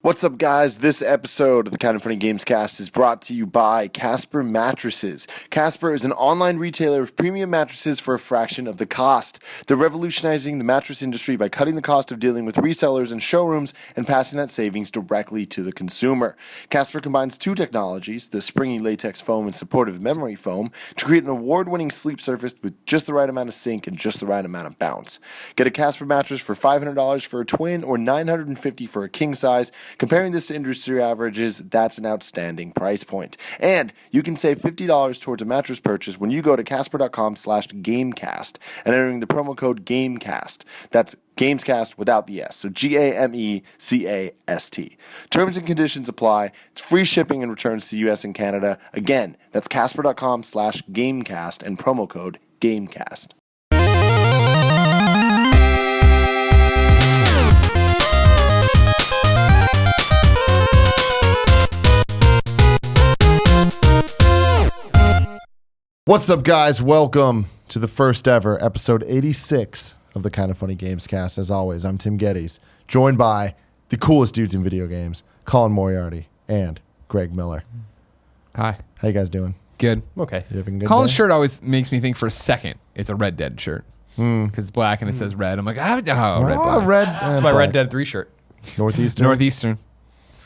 What's up, guys? This episode of the Kind of Funny Gamescast is brought to you by Casper Mattresses. Casper is an online retailer of premium mattresses for a fraction of the cost. They're revolutionizing the mattress industry by cutting the cost of dealing with resellers and showrooms and passing that savings directly to the consumer. Casper combines two technologies, the springy latex foam and supportive memory foam, to create an award-winning sleep surface with just the right amount of sink and just the right amount of bounce. Get a Casper mattress for $500 for a twin or $950 for a king size. Comparing this to industry averages, that's an outstanding price point. And you can save $50 towards a mattress purchase when you go to casper.com/gamecast and entering the promo code GAMECAST. That's Gamescast without the S, so GAMECAST. Terms and conditions apply. It's free shipping and returns to US and Canada. Again, that's casper.com/gamecast and promo code GAMECAST. What's up, guys? Welcome to the first ever episode 86 of the Kind of Funny Gamescast. As always, I'm Tim Gettys, joined by the coolest dudes in video games, Colin Moriarty and Greg Miller. Hi. How you guys doing? Good. Okay. You having a good Colin's day? shirt always makes me think for a second it's a Red Dead shirt. Because it's black and it says red. I'm like, red, black. Red. That's my Red Dead 3 shirt. Northeastern. Northeastern.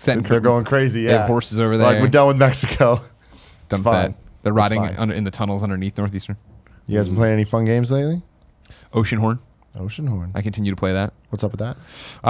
They're going crazy, They yeah. have horses over there. Like, we're done with Mexico. Done with fine. that. They're riding fine. in the tunnels underneath Northeastern. You guys been playing any fun games lately? Oceanhorn. Oceanhorn. I continue to play that. What's up with that?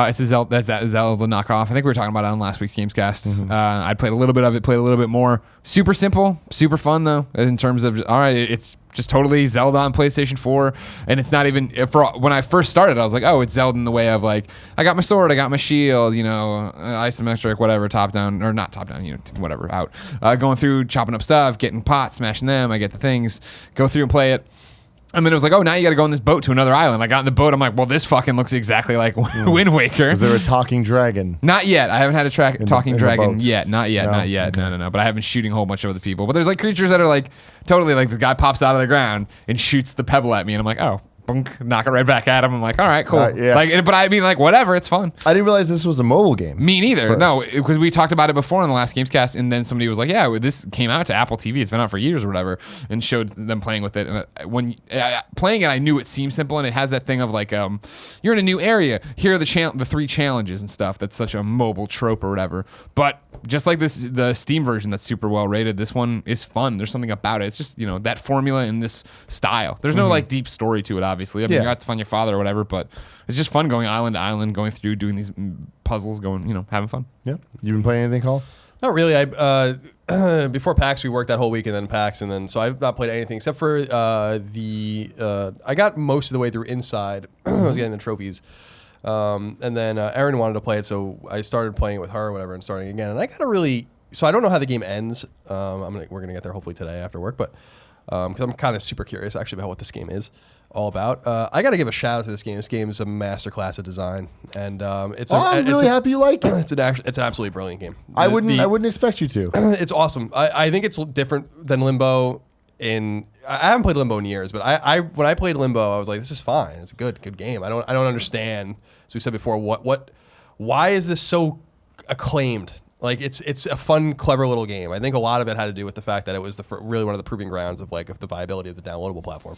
It's a Zelda knockoff. I think we were talking about it on last week's Gamescast. I played a little bit of it, played a little bit more. Super simple, super fun though. In terms of, all right, it's just totally Zelda on PlayStation 4, and it's not even when I first started. I was like, oh, it's Zelda in the way of like, I got my sword, I got my shield, isometric, whatever, top down or not top down, whatever, out. Going through, chopping up stuff, getting pots, smashing them. I get the things, go through and play it. And then it was like, oh, now you got to go on this boat to another island. I got in the boat. I'm like, well, this fucking looks exactly like Wind Waker. Is there a talking dragon? Not yet. I haven't had a talking dragon yet. Not yet. No? Not yet. Okay. No. But I have been shooting a whole bunch of other people. But there's like creatures that are like totally like this guy pops out of the ground and shoots the pebble at me. And I'm like, oh, bunk, knock it right back at him. I'm like, all right, cool. Yeah. Like, but I mean, like, whatever. It's fun. I didn't realize this was a mobile game. Me neither. First. No, because we talked about it before in the last Gamescast, and then somebody was like, "Yeah, this came out to Apple TV. It's been out for years or whatever," and showed them playing with it. And when playing it, I knew it seemed simple, and it has that thing of like, you're in a new area. Here are the three challenges and stuff. That's such a mobile trope or whatever. But just like the Steam version that's super well rated, this one is fun. There's something about it. It's just that formula in this style. There's no like deep story to it. Obviously, I mean, you got to find your father or whatever, but it's just fun going island to island, going through, doing these puzzles, going, having fun. Yeah. You been playing anything, Cole? Not really. I before PAX we worked that whole week, and then PAX, and then so I've not played anything except for I got most of the way through Inside. I was getting the trophies, and then Erin wanted to play it, so I started playing it with her or whatever, and starting again. And I got so I don't know how the game ends. We're gonna get there hopefully today after work, but because I'm kind of super curious actually about what this game is all about. I got to give a shout out to this game. This game is a masterclass of design, and I'm really happy you like it. It's an absolutely brilliant game. I wouldn't expect you to. It's awesome. I think it's different than Limbo. I haven't played Limbo in years, but when I played Limbo, I was like, this is fine. It's a good game. I don't understand, as we said before, why is this so acclaimed? Like it's a fun, clever little game. I think a lot of it had to do with the fact that it was really one of the proving grounds of the viability of the downloadable platform.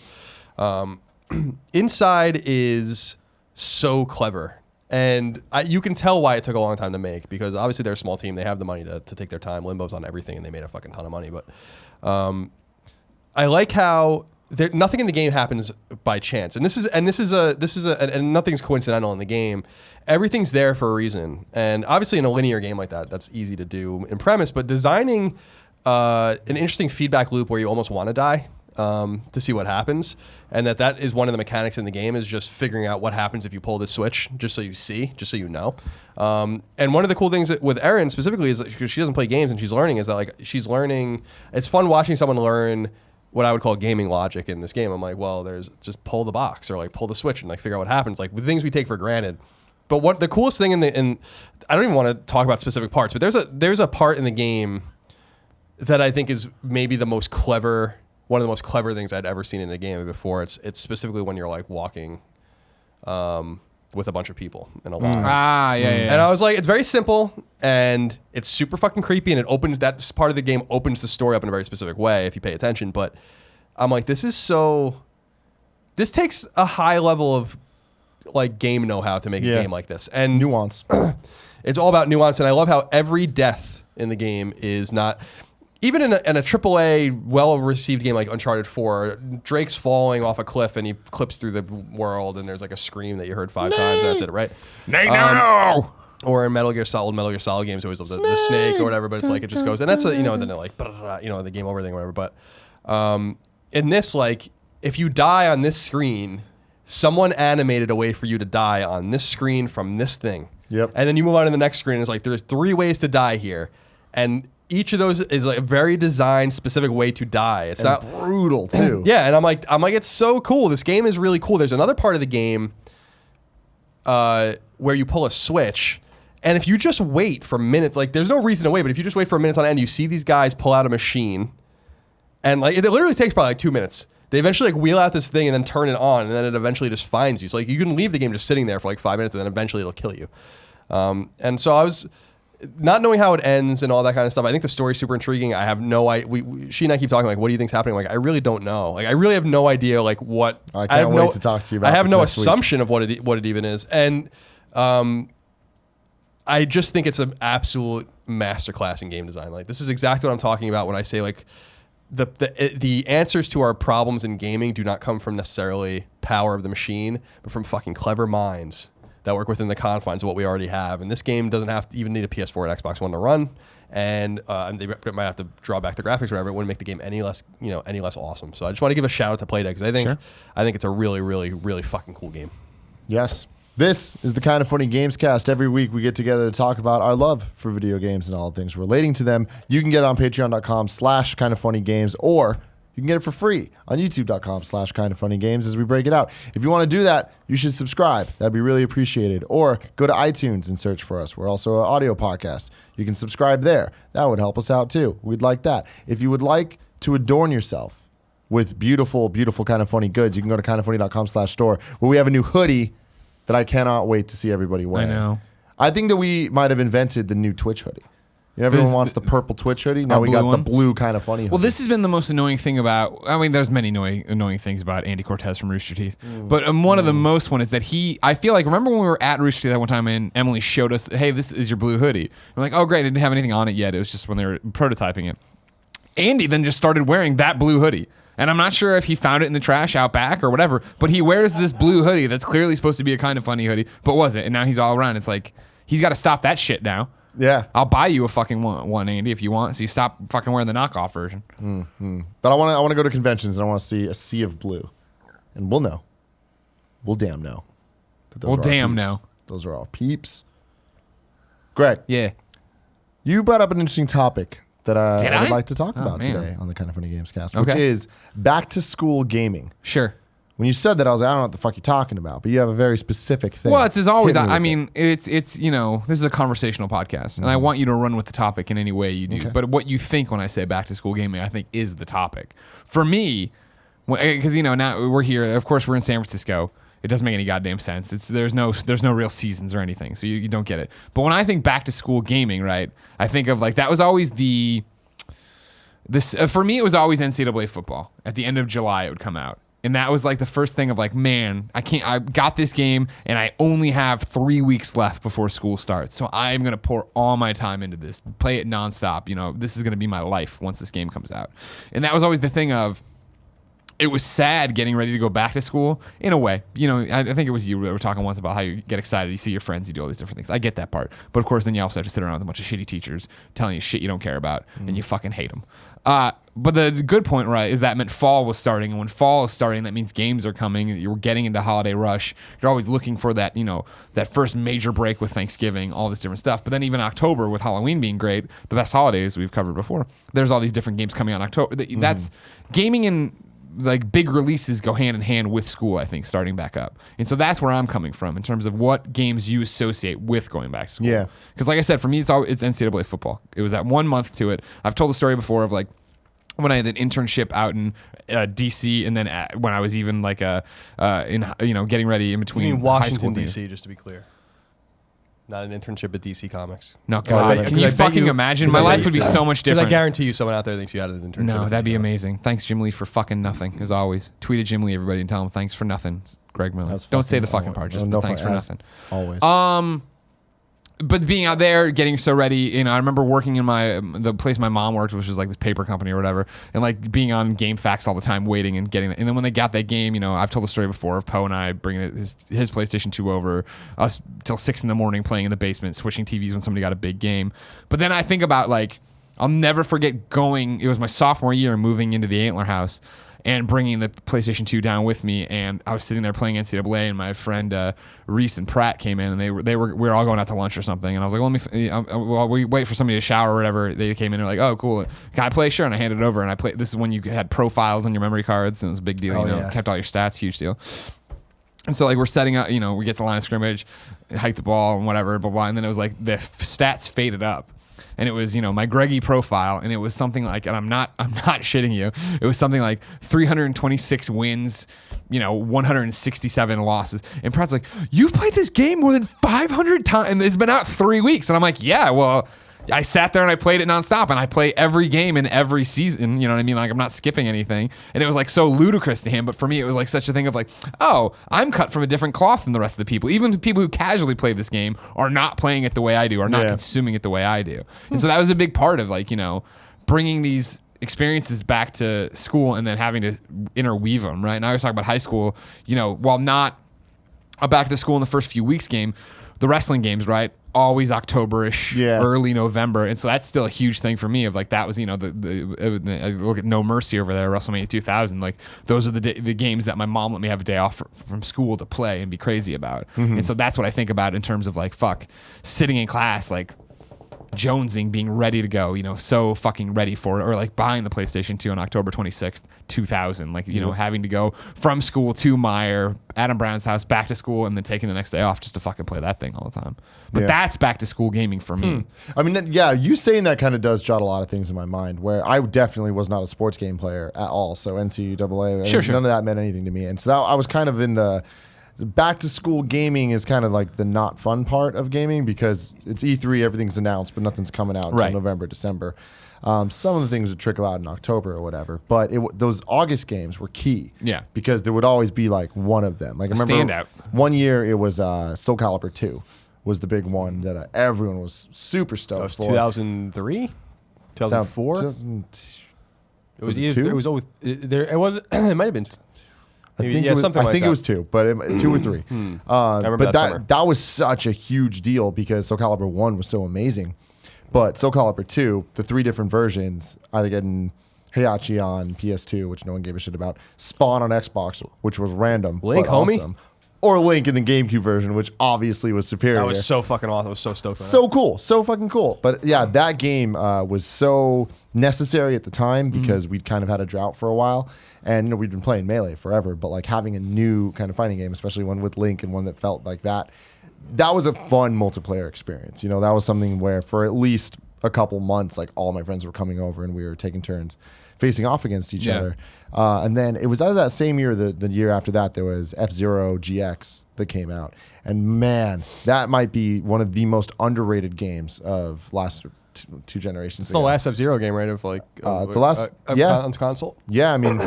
Inside is so clever, and you can tell why it took a long time to make, because obviously they're a small team. They have the money to take their time. Limbo's on everything, and they made a fucking ton of money. But I like how nothing in the game happens by chance, and nothing's coincidental in the game. Everything's there for a reason, and obviously in a linear game like that, that's easy to do in premise. But designing an interesting feedback loop where you almost want to die to see what happens, and that is one of the mechanics in the game, is just figuring out what happens if you pull this switch, just so you know. And one of the cool things with Erin specifically is that because she doesn't play games and she's learning, is that she's learning. It's fun watching someone learn what I would call gaming logic in this game. I'm like, well, there's just pull the box or pull the switch and figure out what happens, the things we take for granted. But what the coolest thing in I don't even want to talk about specific parts, but there's a part in the game that I think is maybe one of the most clever things I'd ever seen in a game before. It's specifically when you're walking with a bunch of people in a lobby. Yeah. And I was like, it's very simple and it's super fucking creepy, and it opens that part of the game opens the story up in a very specific way if you pay attention. But I'm like, this takes a high level of like game know-how to make a game like this, and nuance. It's all about nuance, and I love how every death in the game is not. Even in a AAA, well-received game like Uncharted 4, Drake's falling off a cliff and he clips through the world, and there's like a scream that you heard 5 times. That's it, right? No. Or in Metal Gear Solid games, always love the snake or whatever, but it's like it just goes, and that's then they're like, the game over thing or whatever. But in this, like, if you die on this screen, someone animated a way for you to die on this screen from this thing. Yep. And then you move on to the next screen, and it's like there's 3 ways to die here, and each of those is like a very designed, specific way to die. It's not brutal too. Yeah, and I'm like, it's so cool. This game is really cool. There's another part of the game where you pull a switch, and if you just wait for minutes, like there's no reason to wait, but if you just wait for minutes on end, you see these guys pull out a machine, and like it literally takes probably like 2 minutes. They eventually like wheel out this thing and then turn it on, and then it eventually just finds you. So like you can leave the game just sitting there for like 5 minutes, and then eventually it'll kill you. And so I was. Not knowing how it ends and all that kind of stuff, I think the story's super intriguing. I have no idea. She and I keep talking like, what do you think's happening? I'm like, I really don't know. Like, I really have no idea. Like, what? I can't wait to talk to you about. I have this no next assumption of what it even is, and I just think it's an absolute masterclass in game design. Like, this is exactly what I'm talking about when I say like the answers to our problems in gaming do not come from necessarily power of the machine, but from fucking clever minds that work within the confines of what we already have. And this game doesn't have to even need a PS4 and Xbox One to run. And they might have to draw back the graphics or whatever. It wouldn't make the game any less awesome. So I just want to give a shout out to Playdead, because I think it's a really, really, really fucking cool game. Yes. This is the Kind of Funny Gamescast. Every week we get together to talk about our love for video games and all things relating to them. You can get it on patreon.com/kindoffunnygames, or you can get it for free on youtube.com/kindoffunnygames as we break it out. If you want to do that, you should subscribe. That'd be really appreciated. Or go to iTunes and search for us. We're also an audio podcast. You can subscribe there. That would help us out too. We'd like that. If you would like to adorn yourself with beautiful, beautiful Kind of Funny goods, you can go to kindoffunny.com/store, where we have a new hoodie that I cannot wait to see everybody wear. I know. I think that we might have invented the new Twitch hoodie. You know, everyone wants the purple Twitch hoodie. Now we got the blue Kind of Funny hoodie. Well, this has been the most annoying thing about. I mean, there's many annoying things about Andy Cortez from Rooster Teeth, but one of the most one is that I feel like, remember when we were at Rooster Teeth that one time and Emily showed us, hey, this is your blue hoodie. We're like, oh great, it didn't have anything on it yet. It was just when they were prototyping it. Andy then just started wearing that blue hoodie. And I'm not sure if he found it in the trash out back or whatever, but he wears this blue hoodie that's clearly supposed to be a Kind of Funny hoodie, but wasn't. And now he's all around. It's like, he's got to stop that shit now. Yeah. I'll buy you a fucking one, Andy, if you want. So you stop fucking wearing the knockoff version. Mm-hmm. But I want to go to conventions, and I want to see a sea of blue. And we'll know. We'll damn know. We'll damn know. Those are all peeps. Greg. Yeah. You brought up an interesting topic that I would like to talk about man. today on the Kind of Funny Gamescast, which is back to school gaming. Sure. When you said that, I was like, I don't know what the fuck you're talking about, but you have a very specific thing. Well, it's as always. I mean, it's this is a conversational podcast, and I want you to run with the topic in any way you do. Okay. But what you think when I say back to school gaming, I think is the topic. For me, because now we're here. Of course, we're in San Francisco. It doesn't make any goddamn sense. There's no real seasons or anything, so you don't get it. But when I think back to school gaming, right, I think of like that was always for me it was always NCAA football. At the end of July, it would come out. And that was like the first thing of like, man, I got this game and I only have 3 weeks left before school starts. So I'm going to pour all my time into this, play it nonstop. This is going to be my life once this game comes out. And that was always the thing of, it was sad getting ready to go back to school in a way. I think it was you that were talking once about how you get excited, you see your friends, you do all these different things. I get that part. But of course, then you also have to sit around with a bunch of shitty teachers telling you shit you don't care about and you fucking hate them. But the good point, right, is that meant fall was starting. And when fall is starting, that means games are coming. You're getting into holiday rush. You're always looking for that, that first major break with Thanksgiving, all this different stuff. But then even October, with Halloween being great, the best holidays we've covered before, there's all these different games coming out in October. That's gaming and like big releases go hand in hand with school, I think, starting back up. And so that's where I'm coming from in terms of what games you associate with going back to school. Yeah. Because like I said, for me, it's NCAA football. It was that 1 month to it. I've told the story before of like, when I had an internship out in DC, and then when I was even like getting ready in between. You mean high Washington school DC, just to be clear. Not an internship at DC Comics. No, God, can you fucking imagine? My life would be so much different. I guarantee you someone out there thinks you had an internship. No, that'd be amazing. Thanks, Jim Lee, for fucking nothing, as always. Tweet at Jim Lee, everybody, and tell him thanks for nothing. Greg Miller. Don't say the fucking part, just the thanks for nothing. Always. But being out there, getting so ready, I remember working in the place my mom worked, which was like this paper company or whatever, and like being on GameFAQs all the time, waiting and getting it. And then when they got that game, I've told the story before of Poe and I bringing his PlayStation 2 over, us till 6 a.m. playing in the basement, switching TVs when somebody got a big game. But then I think about I'll never forget it was my sophomore year, moving into the Antler house and bringing the PlayStation 2 down with me, and I was sitting there playing NCAA, and my friend Reese and Pratt came in, and we were all going out to lunch or something, and I was like, while we wait for somebody to shower or whatever, they came in and were like, oh, cool, can I play? Sure. And I handed it over, and I played. This is when you had profiles on your memory cards, and it was a big deal, kept all your stats, huge deal. And so we're setting up, we get to the line of scrimmage, hike the ball and whatever, blah, blah, and then it was like the stats faded up. And it was, my Greggy profile, and it was something like, and I'm not shitting you, it was something like 326 wins, 167 losses. And Pratt's like, you've played this game more than 500 times, and it's been out 3 weeks. And I'm like, yeah, well, I sat there and I played it nonstop, and I play every game in every season. You know what I mean? Like, I'm not skipping anything. And it was so ludicrous to him. But for me, it was such a thing of oh, I'm cut from a different cloth than the rest of the people. Even the people who casually play this game are not playing it the way I do, are not consuming it the way I do. And so that was a big part of bringing these experiences back to school and then having to interweave them, right? And I always talk about high school, while not a back to school in the first few weeks game, the wrestling games, right? Always October-ish, early November. And so that's still a huge thing for me of that was, I look at No Mercy over there, WrestleMania 2000. Those are the games that my mom let me have a day off from school to play and be crazy about. Mm-hmm. And so that's what I think about in terms of sitting in class, jonesing, being ready to go, so fucking ready for it, or buying the PlayStation 2 on October 26th, 2000, having to go from school to Meyer, Adam Brown's house, back to school, and then taking the next day off just to fucking play that thing all the time. But that's back to school gaming for me. I mean, you saying that kind of does jot a lot of things in my mind, where I definitely was not a sports game player at all. So NCAA, sure. None of that meant anything to me. And so I was kind of in the back to school gaming is kind of the not fun part of gaming, because it's E3, everything's announced, but nothing's coming out until November, December. Some of the things would trickle out in October or whatever, but those August games were key. Yeah. Because there would always be one of them. I remember standout. One year it was Soul Calibur 2 was the big one that everyone was super stoked that was for. 2003? 2004? It was either, it was always, it was, it might have been I think it was 2, but 2 or 3. I remember but that was such a huge deal because Soul Calibur 1 was so amazing. But Soul Calibur 2, the 3 different versions, either getting Heihachi on PS2, which no one gave a shit about, Spawn on Xbox, which was random, Link, but homie. awesome, or Link in the GameCube version, which obviously was superior. That was so fucking awesome. I was so stoked on that. So cool. So fucking cool. But yeah, that game was so necessary at the time because we'd kind of had a drought for a while. And we'd been playing Melee forever, but having a new kind of fighting game, especially one with Link and one that felt like that was a fun multiplayer experience. That was something where for at least a couple months, all my friends were coming over and we were taking turns facing off against each other. And then it was either that same year, the year after that, there was F-Zero GX that came out. And man, that might be one of the most underrated games of last two generations. It's the last F-Zero game, right? Of the last on console. Yeah, I mean,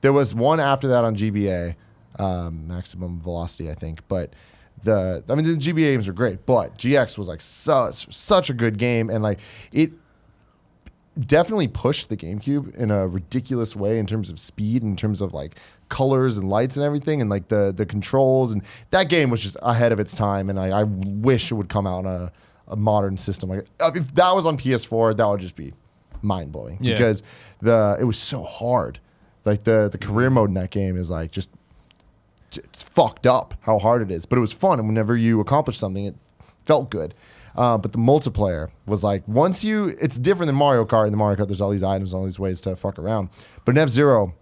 there was one after that on GBA, Maximum Velocity, I think. But the GBA games are great, but GX was such a good game, and it definitely pushed the GameCube in a ridiculous way in terms of speed, in terms of colors and lights and everything, and the controls, and that game was just ahead of its time. And I wish it would come out on a modern system. If that was on PS4, that would just be mind blowing because it was so hard. The career mode in that game is just it's fucked up how hard it is, but it was fun. And whenever you accomplish something, it felt good. But the multiplayer was it's different than Mario Kart. In the Mario Kart, there's all these items, all these ways to fuck around. But in F-Zero,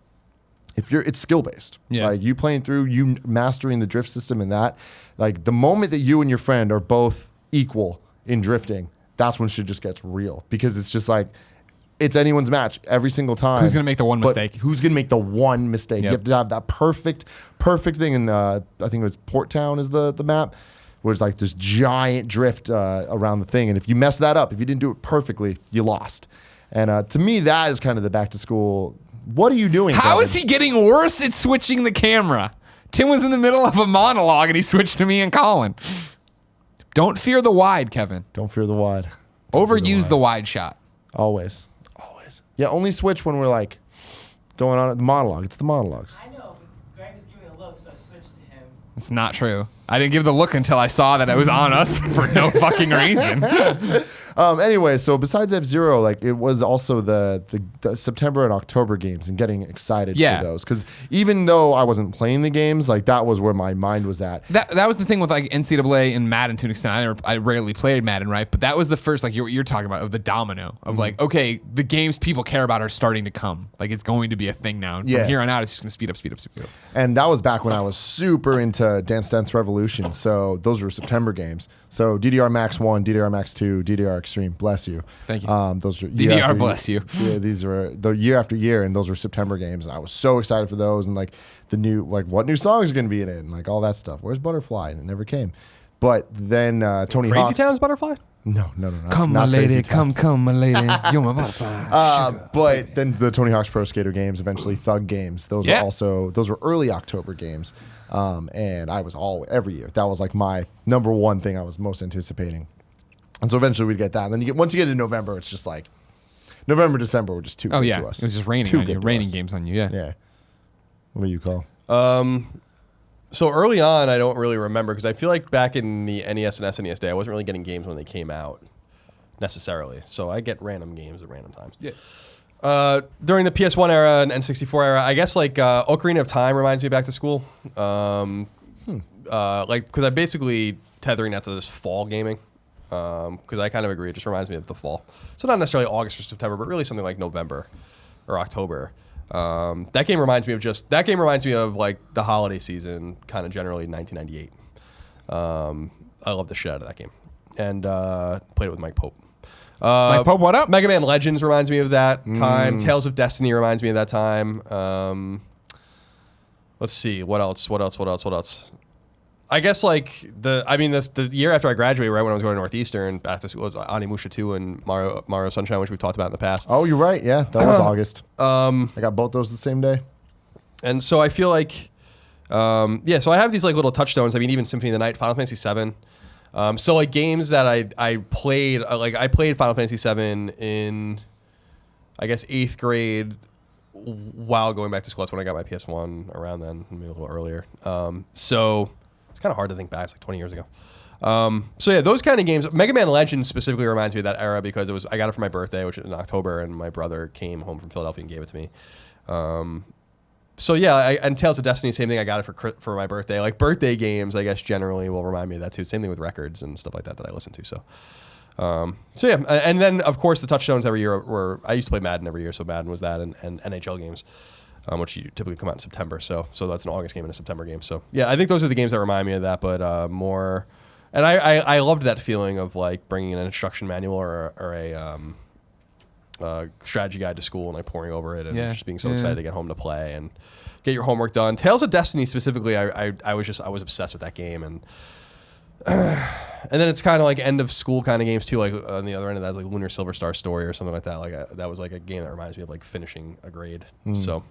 it's skill based. Yeah. You playing through, you mastering the drift system and that, the moment that you and your friend are both equal in drifting, that's when shit just gets real, because it's just it's anyone's match every single time. Who's gonna make the one But mistake? Who's gonna make the one mistake? Yep. You have to have that perfect thing. And I think it was Port Town is the map, where it's like this giant drift around the thing. And if you mess that up, if you didn't do it perfectly, you lost. And to me, that is kind of the back to school. What are you doing? How Kevin? is he getting worse at switching the camera? Tim was in the middle of a monologue and he switched to me and Colin. Don't fear the wide, Kevin. Don't fear the wide. Don't fear Overuse the wide shot. Always. Yeah, only switch when we're like going on at the monologue. It's the monologues. I know, but Greg was giving a look, so I switched to him. It's not true. I didn't give the look until I saw that it was on us for no fucking reason. Anyway, so besides F-Zero, like it was also the September and October games and getting excited Yeah. for those. Because even though I wasn't playing the games, like that was where my mind was at. That was the thing with like NCAA and Madden to an extent. I rarely played Madden, right? But that was the first, like you're talking about, of the domino of like, okay, the games people care about are starting to come. Like it's going to be a thing now. And Yeah. from here on out, it's just going to speed up. And that was back when I was super into Dance Dance Revolution. So those were September games. So DDR Max 1, DDR Max 2, DDR Extreme, bless you. Thank you. Those are DDR bless you. Yeah, these were the year after year, and those were September games. And I was so excited for those, and like the new, like what new songs are going to be in it, and like all that stuff. Where's Butterfly? And it never came. But then Tony Crazy Hawk's, Town's Butterfly? No. Come, my not lady. Crazy Town's. Come, my lady. You're my butterfly. But then the Tony Hawk's Pro Skater games, eventually Thug games. Those Yeah. were also early October games, and I was every year. That was like my number one thing I was most anticipating. And so eventually we'd get that. And then once you get into November, it's just like November, December were just too Oh good yeah, to us. it was just raining Too on good you, to raining us. games on you. Yeah. Yeah. What do you call? So early on, I don't really remember because I feel like back in the NES and SNES day, I wasn't really getting games when they came out necessarily. So I get random games at random times. Yeah. During the PS1 era and N64 era, I guess like Ocarina of Time reminds me of back to school. Like because I basically tethering that to this fall gaming. Because I kind of agree, it just reminds me of the fall. So not necessarily August or September, but really something like November or October. That game reminds me of like the holiday season, kind of generally in 1998. I love the shit out of that game, and played it with Mike Pope. Mike Pope, what up? Mega Man Legends reminds me of that time. Tales of Destiny reminds me of that time. Let's see, what else? I guess like the year after I graduated, right when I was going to Northeastern, back to school, was Onimusha 2 and Mario Sunshine, which we talked about in the past. Oh, you're right. Yeah, that was August. I got both those the same day. And so I feel like, so I have these like little touchstones. I mean, even Symphony of the Night, Final Fantasy 7. So like games that I played, I played Final Fantasy 7 in, I guess, 8th grade while going back to school. That's when I got my PS1 around then, maybe a little earlier. So it's kind of hard to think back. It's like 20 years ago. So yeah, those kind of games. Mega Man Legends specifically reminds me of that era because I got it for my birthday, which was in October, and my brother came home from Philadelphia and gave it to me. So yeah, and Tales of Destiny, same thing. I got it for my birthday. Like birthday games, I guess generally will remind me of that too. Same thing with records and stuff like that I listen to. So yeah, and then of course the touchstones every year were I used to play Madden every year, so Madden was that, and NHL games. Which typically come out in September, so that's an August game and a September game. So yeah, I think those are the games that remind me of that, but more. And I loved that feeling of like bringing an instruction manual or a strategy guide to school and like pouring over it and just being so excited to get home to play and get your homework done. Tales of Destiny specifically, I was obsessed with that game, and then it's kind of like end of school kind of games too. Like on the other end of that, like Lunar Silver Star Story or something like that. Like that was like a game that reminds me of like finishing a grade. So.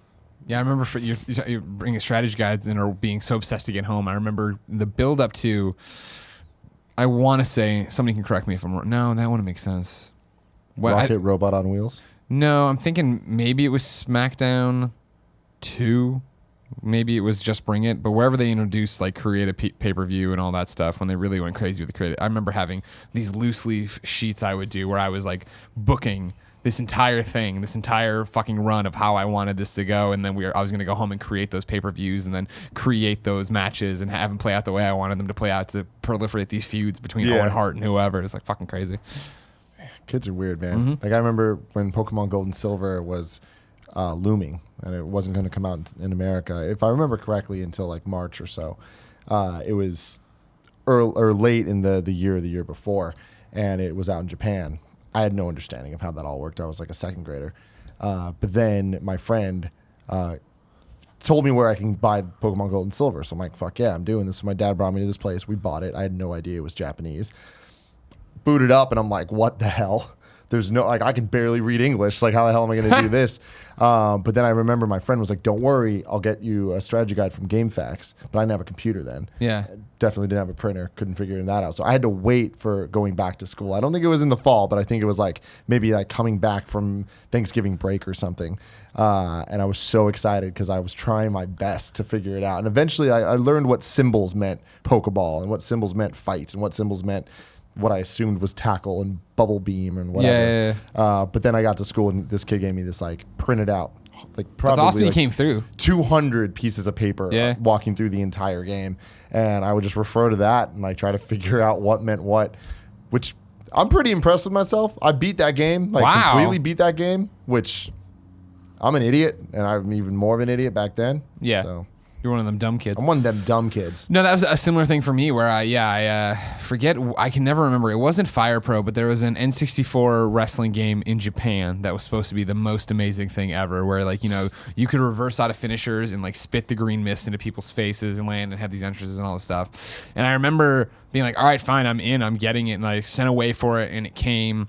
Yeah, I remember for you bringing strategy guides in or being so obsessed to get home. I remember the build up to, I want to say, somebody can correct me if I'm wrong. No, that wouldn't make sense. Rocket Robot on Wheels? No, I'm thinking maybe it was SmackDown 2. Maybe it was Just Bring It. But wherever they introduced like create a pay-per-view and all that stuff, when they really went crazy with the creative, I remember having these loose leaf sheets I would do where I was like booking this entire thing, this entire fucking run of how I wanted this to go, and then I was going to go home and create those pay-per-views and then create those matches and have them play out the way I wanted them to play out to proliferate these feuds between Owen Hart and whoever. It's like fucking crazy. Kids are weird, man. Like I remember when Pokemon Gold and Silver was looming and it wasn't going to come out in America, if I remember correctly, until like March or so. It was early, or late in the year before, and it was out in Japan. I had no understanding of how that all worked. I was like a second grader. But then my friend told me where I can buy Pokemon Gold and Silver. So I'm like, fuck yeah, I'm doing this. So my dad brought me to this place. We bought it. I had no idea it was Japanese. Booted up, and I'm like, what the hell? There's no, like, I can barely read English. Like, how the hell am I going to do this? But then I remember my friend was like, don't worry, I'll get you a strategy guide from GameFAQs. But I didn't have a computer then. Yeah. Definitely didn't have a printer. Couldn't figure that out. So I had to wait for going back to school. I don't think it was in the fall, but I think it was like maybe like coming back from Thanksgiving break or something. And I was so excited because I was trying my best to figure it out. And eventually I learned what symbols meant Pokeball and what symbols meant fight and what symbols meant what I assumed was tackle and bubble beam and whatever. Yeah. But then I got to school and this kid gave me this like printed out, like probably That's awesome. like You came through. 200 pieces of paper walking through the entire game. And I would just refer to that and like try to figure out what meant what, which I'm pretty impressed with myself. I beat that game, like completely beat that game, which I'm an idiot and I'm even more of an idiot back then. Yeah. So You're one of them dumb kids. I'm one of them dumb kids. No, that was a similar thing for me where I forget, I can never remember. It wasn't Fire Pro, but there was an N64 wrestling game in Japan that was supposed to be the most amazing thing ever, where like, you know, you could reverse out of finishers and like spit the green mist into people's faces and land and have these entrances and all this stuff. And I remember being like, all right, fine, I'm in, I'm getting it. And I sent away for it and it came.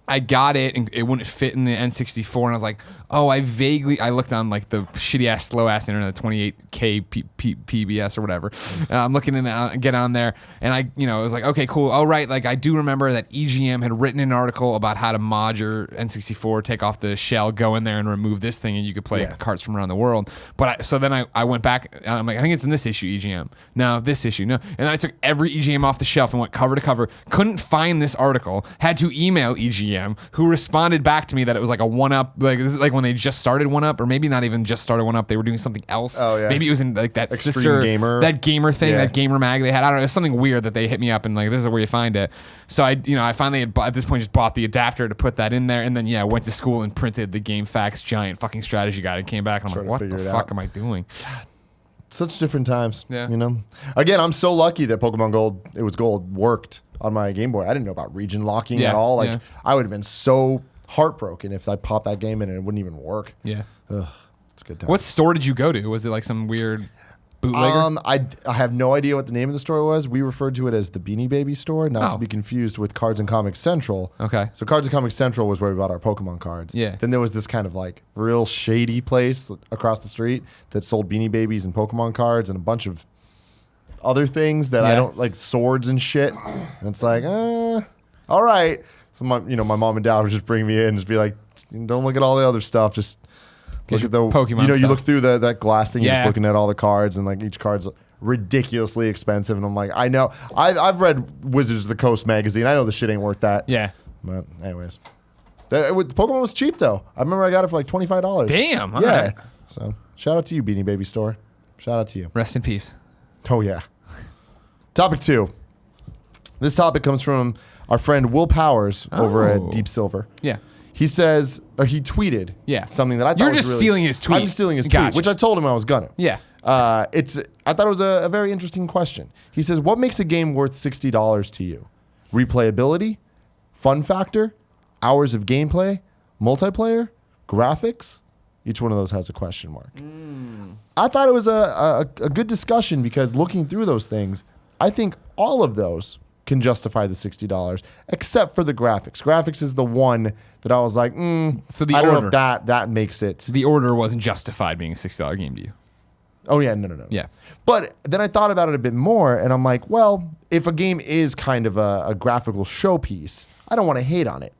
I got it and it wouldn't fit in the N64 and I was like, oh, I looked on like the shitty ass, slow ass internet, the 28K PBS or whatever. I'm looking in get on there and it was like, okay, cool. All right. Like I do remember that EGM had written an article about how to mod your N64, take off the shell, go in there and remove this thing and you could play carts from around the world. But so then I went back and I'm like, I think it's in this issue, EGM. No, this issue, no. And then I took every EGM off the shelf and went cover to cover. Couldn't find this article. Had to email EGM, who responded back to me that it was like a 1UP, like this is like when they just started 1UP, or maybe not even just started 1UP, they were doing something else. Oh, yeah. Maybe it was in like that Extreme sister Gamer. that gamer thing, that gamer mag they had. I don't know, it was something weird that they hit me up and like, this is where you find it. So I finally at this point just bought the adapter to put that in there, and then I went to school and printed the GameFAQs giant fucking strategy guide and came back and I'm like, what the fuck am I doing? Such different times. Yeah. Again, I'm so lucky that Pokemon Gold, it was gold, worked on my Game Boy. I didn't know about region locking at all. Like I would have been so heartbroken if I popped that game in and it wouldn't even work. Yeah. Ugh, it's a good time. What store did you go to? Was it like some weird bootlegger? I have no idea what the name of the store was. We referred to it as the Beanie Baby store, not to be confused with Cards and Comics Central. Okay. So Cards and Comics Central was where we bought our Pokemon cards. Yeah. Then there was this kind of like real shady place across the street that sold Beanie Babies and Pokemon cards and a bunch of other things that I don't like, swords and shit. And it's like, all right. So my mom and dad would just bring me in and just be like, don't look at all the other stuff. Just look at the Pokemon you stuff. look through that glass thing. You're just looking at all the cards and like each card's ridiculously expensive. And I'm like, I know. I've read Wizards of the Coast magazine. I know the shit ain't worth that. Yeah. But anyways, the Pokemon was cheap though. I remember I got it for like $25. Damn. All yeah. right. So shout out to you, Beanie Baby store. Shout out to you. Rest in peace. Oh yeah. Topic 2. This topic comes from our friend Will Powers over at Deep Silver. Yeah. He says, or he tweeted something that I thought You're was just really, stealing his tweet. I'm just stealing his Gotcha. tweet, which I told him I was gonna. Yeah. I thought it was a very interesting question. He says, what makes a game worth $60 to you? Replayability? Fun factor? Hours of gameplay? Multiplayer? Graphics? Each one of those has a question mark. I thought it was a good discussion because looking through those things, I think all of those can justify the $60, except for the graphics. Graphics is the one that I was like, So the I don't order. know if that makes it. The order wasn't justified being a $60 game to you. Oh, yeah, no. Yeah. But then I thought about it a bit more, and I'm like, well, if a game is kind of a graphical showpiece, I don't want to hate on it.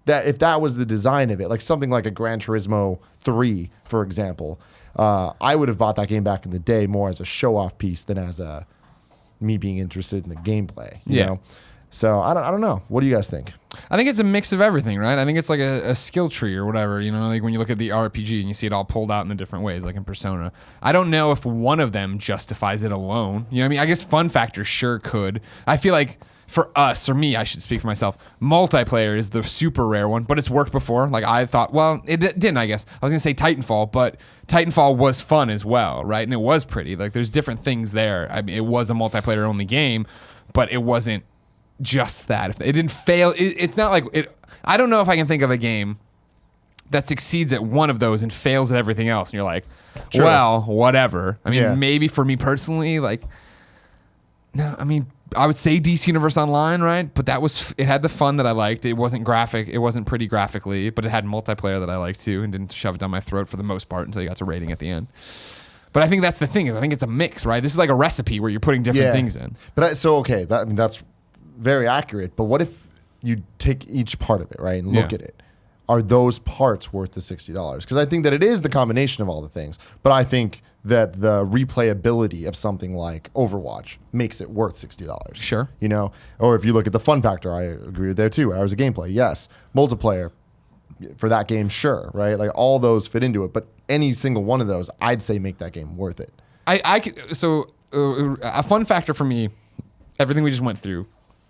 That if that was the design of it, like something like a Gran Turismo 3, for example, I would have bought that game back in the day more as a show-off piece than as me being interested in the gameplay. You know? So I don't know. What do you guys think? I think it's a mix of everything, right? I think it's like a skill tree or whatever, like when you look at the RPG and you see it all pulled out in the different ways, like in Persona. I don't know if one of them justifies it alone. You know what I mean? I guess fun factor sure could. I feel like for us, or me, I should speak for myself, multiplayer is the super rare one, but it's worked before. Like I thought, well, it didn't, I guess. I was going to say Titanfall, but Titanfall was fun as well, right? And it was pretty. Like there's different things there. I mean, it was a multiplayer only game, but it wasn't just that. If it didn't fail, it's not like it. I don't know if I can think of a game that succeeds at one of those and fails at everything else. And you're like, Sure. well, whatever. I mean, Yeah. maybe for me personally, like, no, I mean, I would say DC Universe Online, right? But it had the fun that I liked. It wasn't pretty graphically, but it had multiplayer that I liked too, and didn't shove it down my throat for the most part until you got to rating at the end. But I think that's the thing, is I think it's a mix, right? This is like a recipe where you're putting different things in. But that's very accurate. But what if you take each part of it, right, and look at it? Are those parts worth the $60? Because I think that it is the combination of all the things. But I think that the replayability of something like Overwatch makes it worth $60. Sure. You know? Or if you look at the fun factor, I agree with there too. Hours of gameplay, yes. Multiplayer, for that game, sure, right? Like all those fit into it. But any single one of those, I'd say make that game worth it. A fun factor for me, everything we just went through,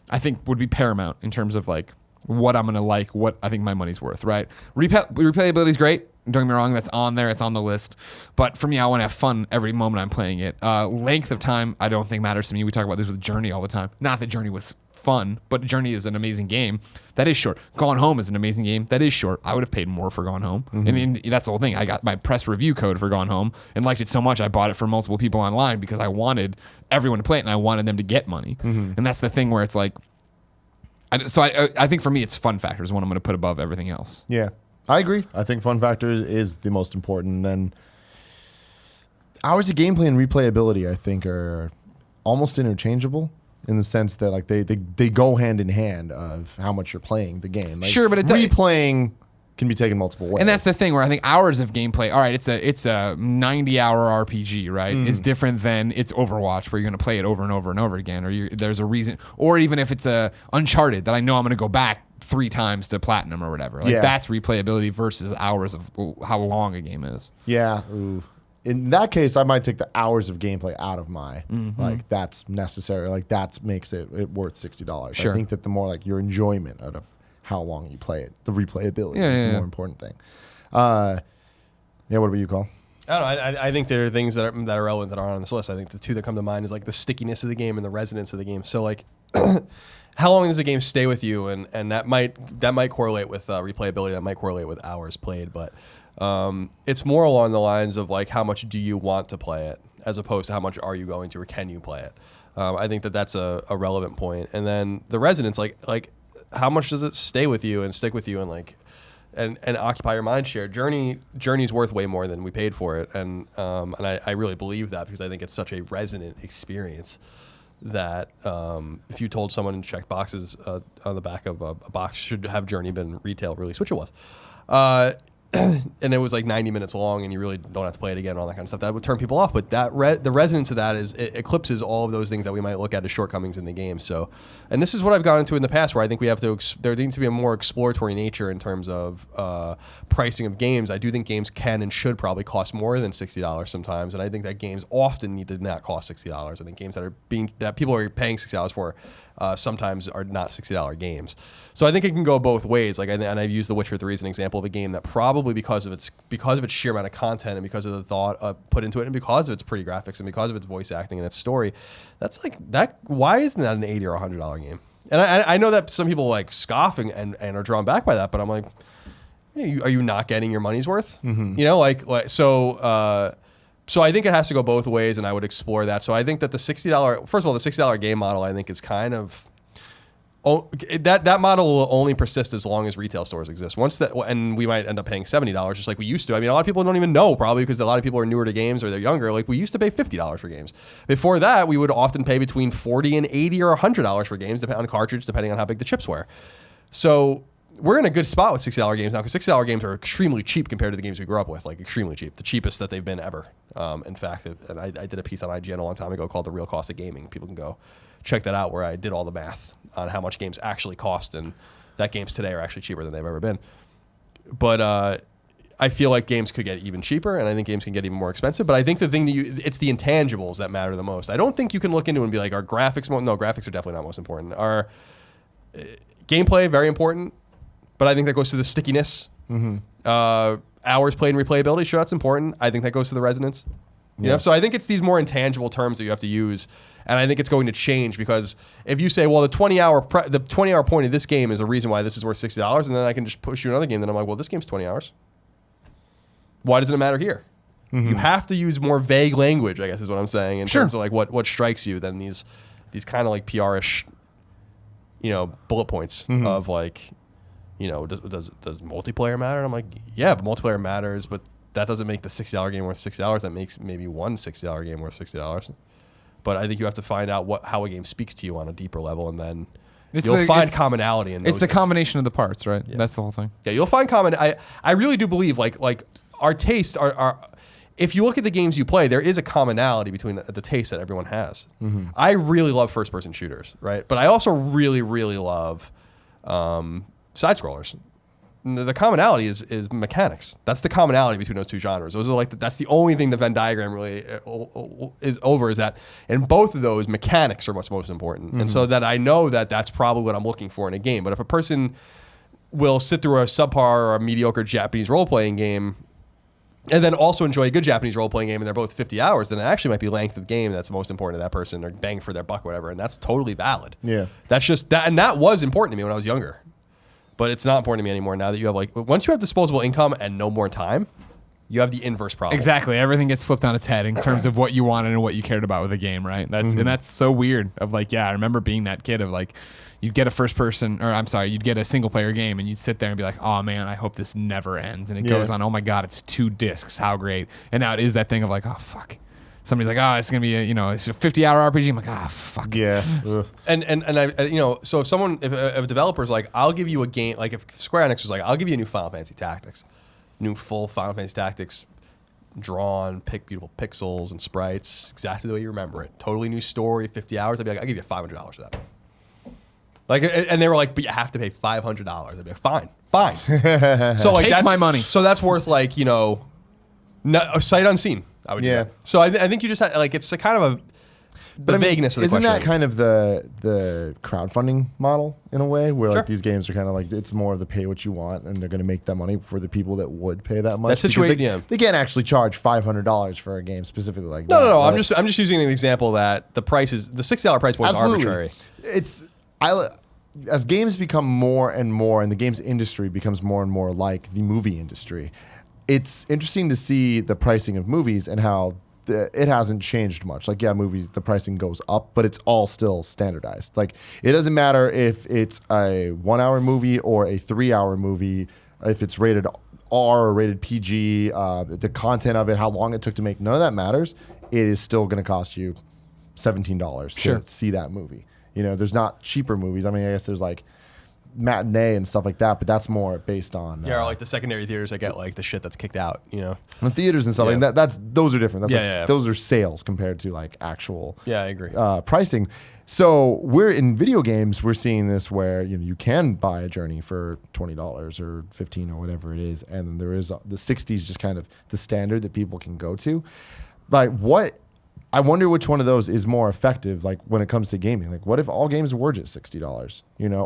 I think would be paramount in terms of like what I'm gonna like, what I think my money's worth, right? Replayability is great. Don't get me wrong, that's on there, it's on the list. But for me, I want to have fun every moment I'm playing it. Length of time, I don't think matters to me. We talk about this with Journey all the time. Not that Journey was fun, but Journey is an amazing game. That is short. Gone Home is an amazing game. That is short. I would have paid more for Gone Home. Mm-hmm. I mean, that's the whole thing. I got my press review code for Gone Home and liked it so much I bought it for multiple people online because I wanted everyone to play it and I wanted them to get money. Mm-hmm. And that's the thing where it's like, I think for me, it's fun factor is what I'm going to put above everything else. Yeah, I agree. I think fun factor is the most important. And then hours of gameplay and replayability, I think, are almost interchangeable in the sense that like they go hand in hand of how much you're playing the game. Like, sure, but replaying can be taken multiple ways. And that's the thing where I think hours of gameplay, all right, it's a 90-hour RPG, right? Is different than it's Overwatch where you're going to play it over and over and over again, or there's a reason, or even if it's a Uncharted that I know I'm going to go back 3 times to platinum or whatever. Like that's replayability versus hours of how long a game is. Yeah. Ooh. In that case, I might take the hours of gameplay out of my like that's necessary. Like that makes it worth $60. Sure. I think that the more like your enjoyment out of how long you play it, the replayability is the more important thing. What about you, Cole? I don't know. I think there are things that are relevant that aren't on this list. I think the two that come to mind is like the stickiness of the game and the resonance of the game. So like, how long does a game stay with you? And that might correlate with replayability. That might correlate with hours played. But it's more along the lines of like how much do you want to play it, as opposed to how much are you going to or can you play it. I think that's a relevant point. And then the resonance, like how much does it stay with you and stick with you and like and occupy your mind share? Journey's worth way more than we paid for it, and I really believe that because I think it's such a resonant experience that if you told someone to check boxes on the back of a box should have Journey been retail release, which it was, and it was like 90 minutes long and you really don't have to play it again and all that kind of stuff, that would turn people off. But that the resonance of that is it eclipses all of those things that we might look at as shortcomings in the game. So, and this is what I've gone into in the past where I think we have to there needs to be a more exploratory nature in terms of pricing of games. I do think games can and should probably cost more than $60 sometimes, and I think that games often need to not cost $60. I think games that people are paying $60 for sometimes are not $60 games. So I think it can go both ways. Like, and I've used The Witcher 3 as an example of a game that probably because of its sheer amount of content and because of the thought put into it and because of its pretty graphics and because of its voice acting and its story, that's like that. Why isn't that an $80 or $100 game? And I know that some people like scoff and are drawn back by that, but I'm like, are you not getting your money's worth? Mm-hmm. You know, like so. So I think it has to go both ways, and I would explore that. So I think that the $60, first of all, the $60 game model, I think is kind of that model will only persist as long as retail stores exist. Once that, and we might end up paying $70 just like we used to. I mean, a lot of people don't even know probably because a lot of people are newer to games or they're younger. Like we used to pay $50 for games. Before that, we would often pay between $40 and $80 or $100 for games, depending on cartridge, depending on how big the chips were. So we're in a good spot with $60 games now because $60 games are extremely cheap compared to the games we grew up with, like extremely cheap, the cheapest that they've been ever. In fact, and I did a piece on IGN a long time ago called The Real Cost of Gaming. People can go check that out where I did all the math on how much games actually cost and that games today are actually cheaper than they've ever been. But I feel like games could get even cheaper and I think games can get even more expensive. But I think the thing it's the intangibles that matter the most. I don't think you can look into it and be like, are graphics no, graphics are definitely not most important. Are gameplay very important? But I think that goes to the stickiness. Mm-hmm. Hours played and replayability, sure, that's important. I think that goes to the resonance. You know? So I think it's these more intangible terms that you have to use. And I think it's going to change because if you say, well, the 20-hour point of this game is a reason why this is worth $60, and then I can just push you another game, then I'm like, well, this game's 20 hours. Why doesn't it matter here? You have to use more vague language, I guess is what I'm saying, in terms of like what strikes you than these kind of like PR-ish, bullet points of like, does multiplayer matter? And I'm like, yeah, but multiplayer matters, but that doesn't make the $60 game worth $60. That makes maybe one $60 game worth $60. But I think you have to find out how a game speaks to you on a deeper level, and then you'll find commonality in those It's the things. Combination of the parts, right? Yeah. That's the whole thing. Yeah, you'll find common. I really do believe like our tastes are. If you look at the games you play, there is a commonality between the taste that everyone has. I really love first-person shooters, right? But I also really, really love side scrollers. The commonality is mechanics. That's the commonality between those two genres. Those are that's the only thing the Venn diagram really is over, is that in both of those, mechanics are what's most important. And so that I know that that's probably what I'm looking for in a game. But if a person will sit through a subpar or a mediocre Japanese role-playing game and then also enjoy a good Japanese role-playing game and they're both 50 hours, then it actually might be length of game that's most important to that person, or bang for their buck or whatever. And that's totally valid. Yeah. That's just that. And that was important to me when I was younger. But it's not important to me anymore now that you have once you have disposable income and no more time, you have the inverse problem. Exactly. Everything gets flipped on its head in terms of what you wanted and what you cared about with the game, right? And that's so weird. Of like, yeah, I remember being that kid of like, you'd get you'd get a single player game and you'd sit there and be like, oh man, I hope this never ends. And it goes on, oh my God, it's 2 discs. How great. And now it is that thing of like, oh fuck. Somebody's like, oh, it's going to be it's a 50-hour RPG. I'm like, ah, fuck. Yeah. And I so if a developer's like, I'll give you a game, like if Square Enix was like, I'll give you a new Final Fantasy Tactics, new full Final Fantasy Tactics, drawn, beautiful pixels and sprites, exactly the way you remember it. Totally new story, 50 hours. I'd be like, I'll give you $500 for that. Like, and they were like, but you have to pay $500. I'd be like, fine. So like, Take my money. So that's worth like, a sight unseen. I would do that. So I think you just have, like, it's a kind of the vagueness of the isn't question. that kind of the crowdfunding model in a way, where like these games are kind of like, it's more of the pay what you want, and they're going to make that money for the people that would pay that much. That situation, they can't actually charge $500 for a game specifically like that. No. Right? I'm just using an example that the $60 price point is arbitrary. As games become more and more, and the games industry becomes more and more like the movie industry, it's interesting to see the pricing of movies and how it hasn't changed much. Like, yeah, movies, the pricing goes up, but it's all still standardized. Like, it doesn't matter if it's a 1-hour movie or a 3-hour movie, if it's rated R or rated PG, the content of it, how long it took to make, none of that matters. It is still going to cost you $17 to see that movie. There's not cheaper movies. I mean, I guess there's like matinee and stuff like that, but that's more based on or like the secondary theaters that get like the shit that's kicked out, the theaters and stuff like that. Those are different. That's those are sales compared to like actual I agree pricing. So we're in video games, we're seeing this where you can buy a Journey for $20 or $15 or whatever it is, and there is the 60s just kind of the standard that people can go to. Like, what I wonder which one of those is more effective, like when it comes to gaming. Like, what if all games were just $60,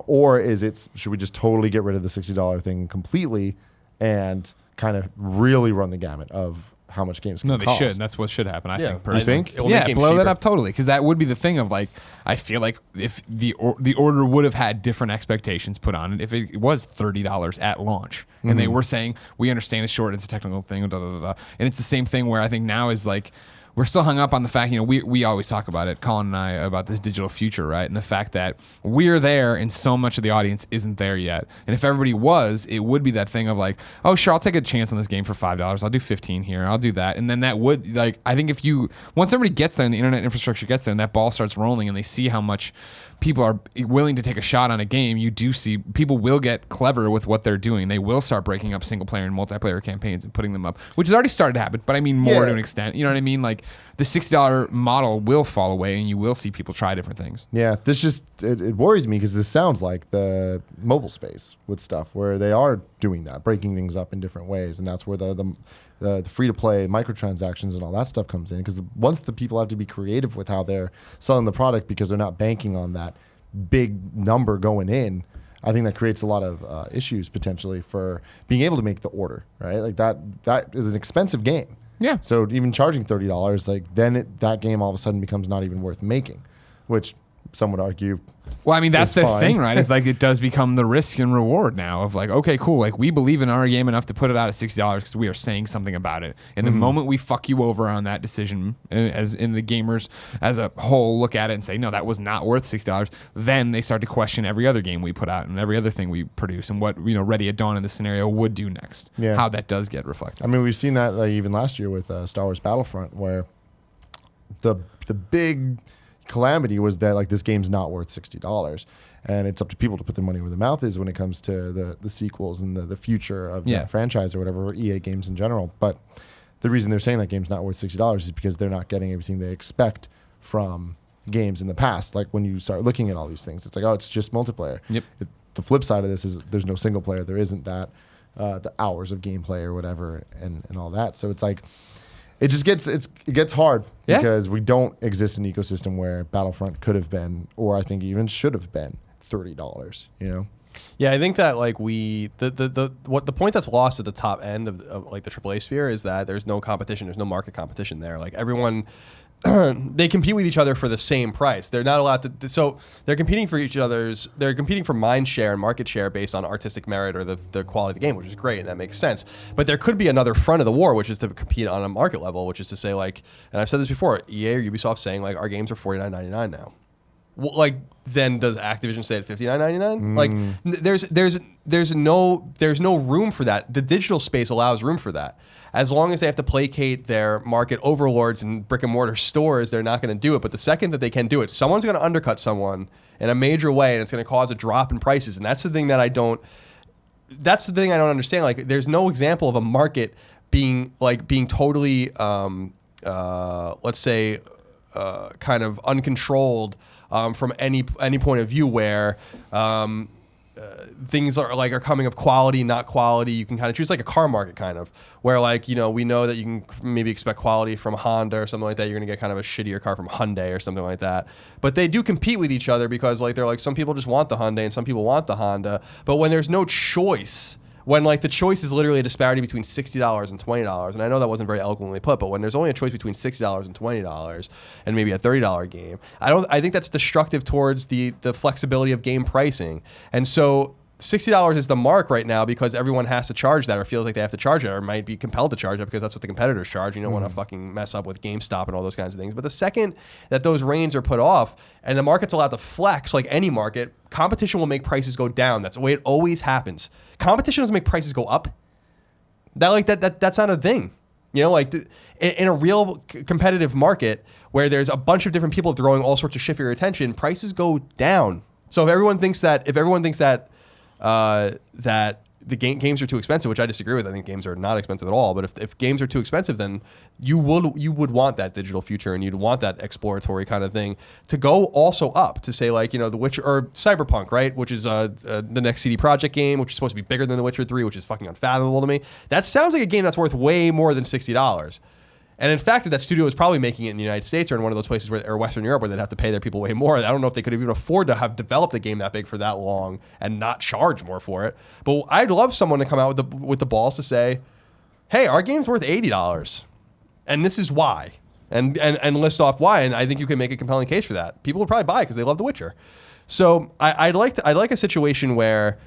or should we just totally get rid of the $60 thing completely and kind of really run the gamut of how much games can cost? No, they should. That's what should happen, I think. You think? Yeah, blow that up totally. Because that would be the thing of like, I feel like if the order would have had different expectations put on it, if it was $30 at launch, and they were saying, we understand it's short, it's a technical thing, and it's the same thing where I think now is like, we're still hung up on the fact, we always talk about it, Colin and I, about this digital future, right? And the fact that we're there and so much of the audience isn't there yet. And if everybody was, it would be that thing of like, oh, sure, I'll take a chance on this game for $5. I'll do 15 here. I'll do that. And then that would, like, I think once everybody gets there and the internet infrastructure gets there and that ball starts rolling and they see how much people are willing to take a shot on a game, you do see people will get clever with what they're doing. They will start breaking up single player and multiplayer campaigns and putting them up, which has already started to happen, but I mean more to an extent. You know what I mean? Like, the $60 model will fall away and you will see people try different things. Yeah, this just, it worries me because this sounds like the mobile space with stuff where they are doing that, breaking things up in different ways. And that's where the free-to-play microtransactions and all that stuff comes in. Because once the people have to be creative with how they're selling the product because they're not banking on that big number going in, I think that creates a lot of issues potentially for being able to make the order, right? Like that is an expensive game. Yeah. So even charging $30, like then that game all of a sudden becomes not even worth making, which some would argue. Well, I mean, that's It's the fine. thing, right? It's like it does become the risk and reward now of like, okay, cool. Like we believe in our game enough to put it out at $60 because we are saying something about it. And the moment we fuck you over on that decision, as in the gamers as a whole look at it and say, no, that was not worth $60, then they start to question every other game we put out and every other thing we produce and what, Ready at Dawn in this scenario would do next. Yeah. How that does get reflected. I mean, we've seen that even last year with Star Wars Battlefront, where the big calamity was that like this game's not worth $60, and it's up to people to put their money where their mouth is when it comes to the sequels and the future of the franchise or whatever, or EA games in general. But the reason they're saying that game's not worth $60 is because they're not getting everything they expect from games in the past. Like when you start looking at all these things, it's like, oh, it's just multiplayer. Yep. The flip side of this is there's no single player. There isn't that the hours of gameplay or whatever and all that. So it's like it just gets hard because we don't exist in an ecosystem where Battlefront could have been, or I think even should have been, $30. Yeah, I think that like the point that's lost at the top end of like the AAA sphere is that there's no competition, there's no market competition there. Like everyone, they compete with each other for the same price. They're not allowed to. So they're competing for They're competing for mind share and market share based on artistic merit or the quality of the game, which is great and that makes sense. But there could be another front of the war, which is to compete on a market level, which is to say like, and I've said this before, EA or Ubisoft saying like our games are $49.99 now. Well, like then does Activision say at $59.99? Like there's no room for that. The digital space allows room for that. As long as they have to placate their market overlords and brick and mortar stores, they're not going to do it. But the second that they can do it, someone's going to undercut someone in a major way, and it's going to cause a drop in prices. And that's the thing that I don't understand. Like, there's no example of a market being totally, let's say, kind of uncontrolled from any point of view where. Things are coming of quality, not quality. You can kind of choose like a car market kind of where we know that you can maybe expect quality from Honda or something like that. You're going to get kind of a shittier car from Hyundai or something like that. But they do compete with each other because like they're like some people just want the Hyundai and some people want the Honda. But when there's no choice, when like the choice is literally a disparity between $60 and $20, and I know that wasn't very eloquently put, but when there's only a choice between $60 and $20 and maybe a $30 game, I think that's destructive towards the flexibility of game pricing. And so $60 is the mark right now because everyone has to charge that or feels like they have to charge it or might be compelled to charge it because that's what the competitors charge. You don't want to fucking mess up with GameStop and all those kinds of things. But the second that those reins are put off and the market's allowed to flex like any market, competition will make prices go down. That's the way it always happens. Competition doesn't make prices go up. That's not a thing. In a real competitive market where there's a bunch of different people throwing all sorts of shit for your attention, prices go down. So if everyone thinks that the games are too expensive, which I disagree with. I think games are not expensive at all. But if games are too expensive, then you would want that digital future and you'd want that exploratory kind of thing to go also up to say like, The Witcher or Cyberpunk, right? Which is the next CD Projekt game, which is supposed to be bigger than The Witcher 3, which is fucking unfathomable to me. That sounds like a game that's worth way more than $60. And in fact, if that studio was probably making it in the United States or in one of those places or Western Europe where they'd have to pay their people way more, I don't know if they could even afford to have developed a game that big for that long and not charge more for it. But I'd love someone to come out with the balls to say, hey, our game's worth $80. And this is why. And list off why. And I think you can make a compelling case for that. People would probably buy it because they love The Witcher. So I'd like a situation where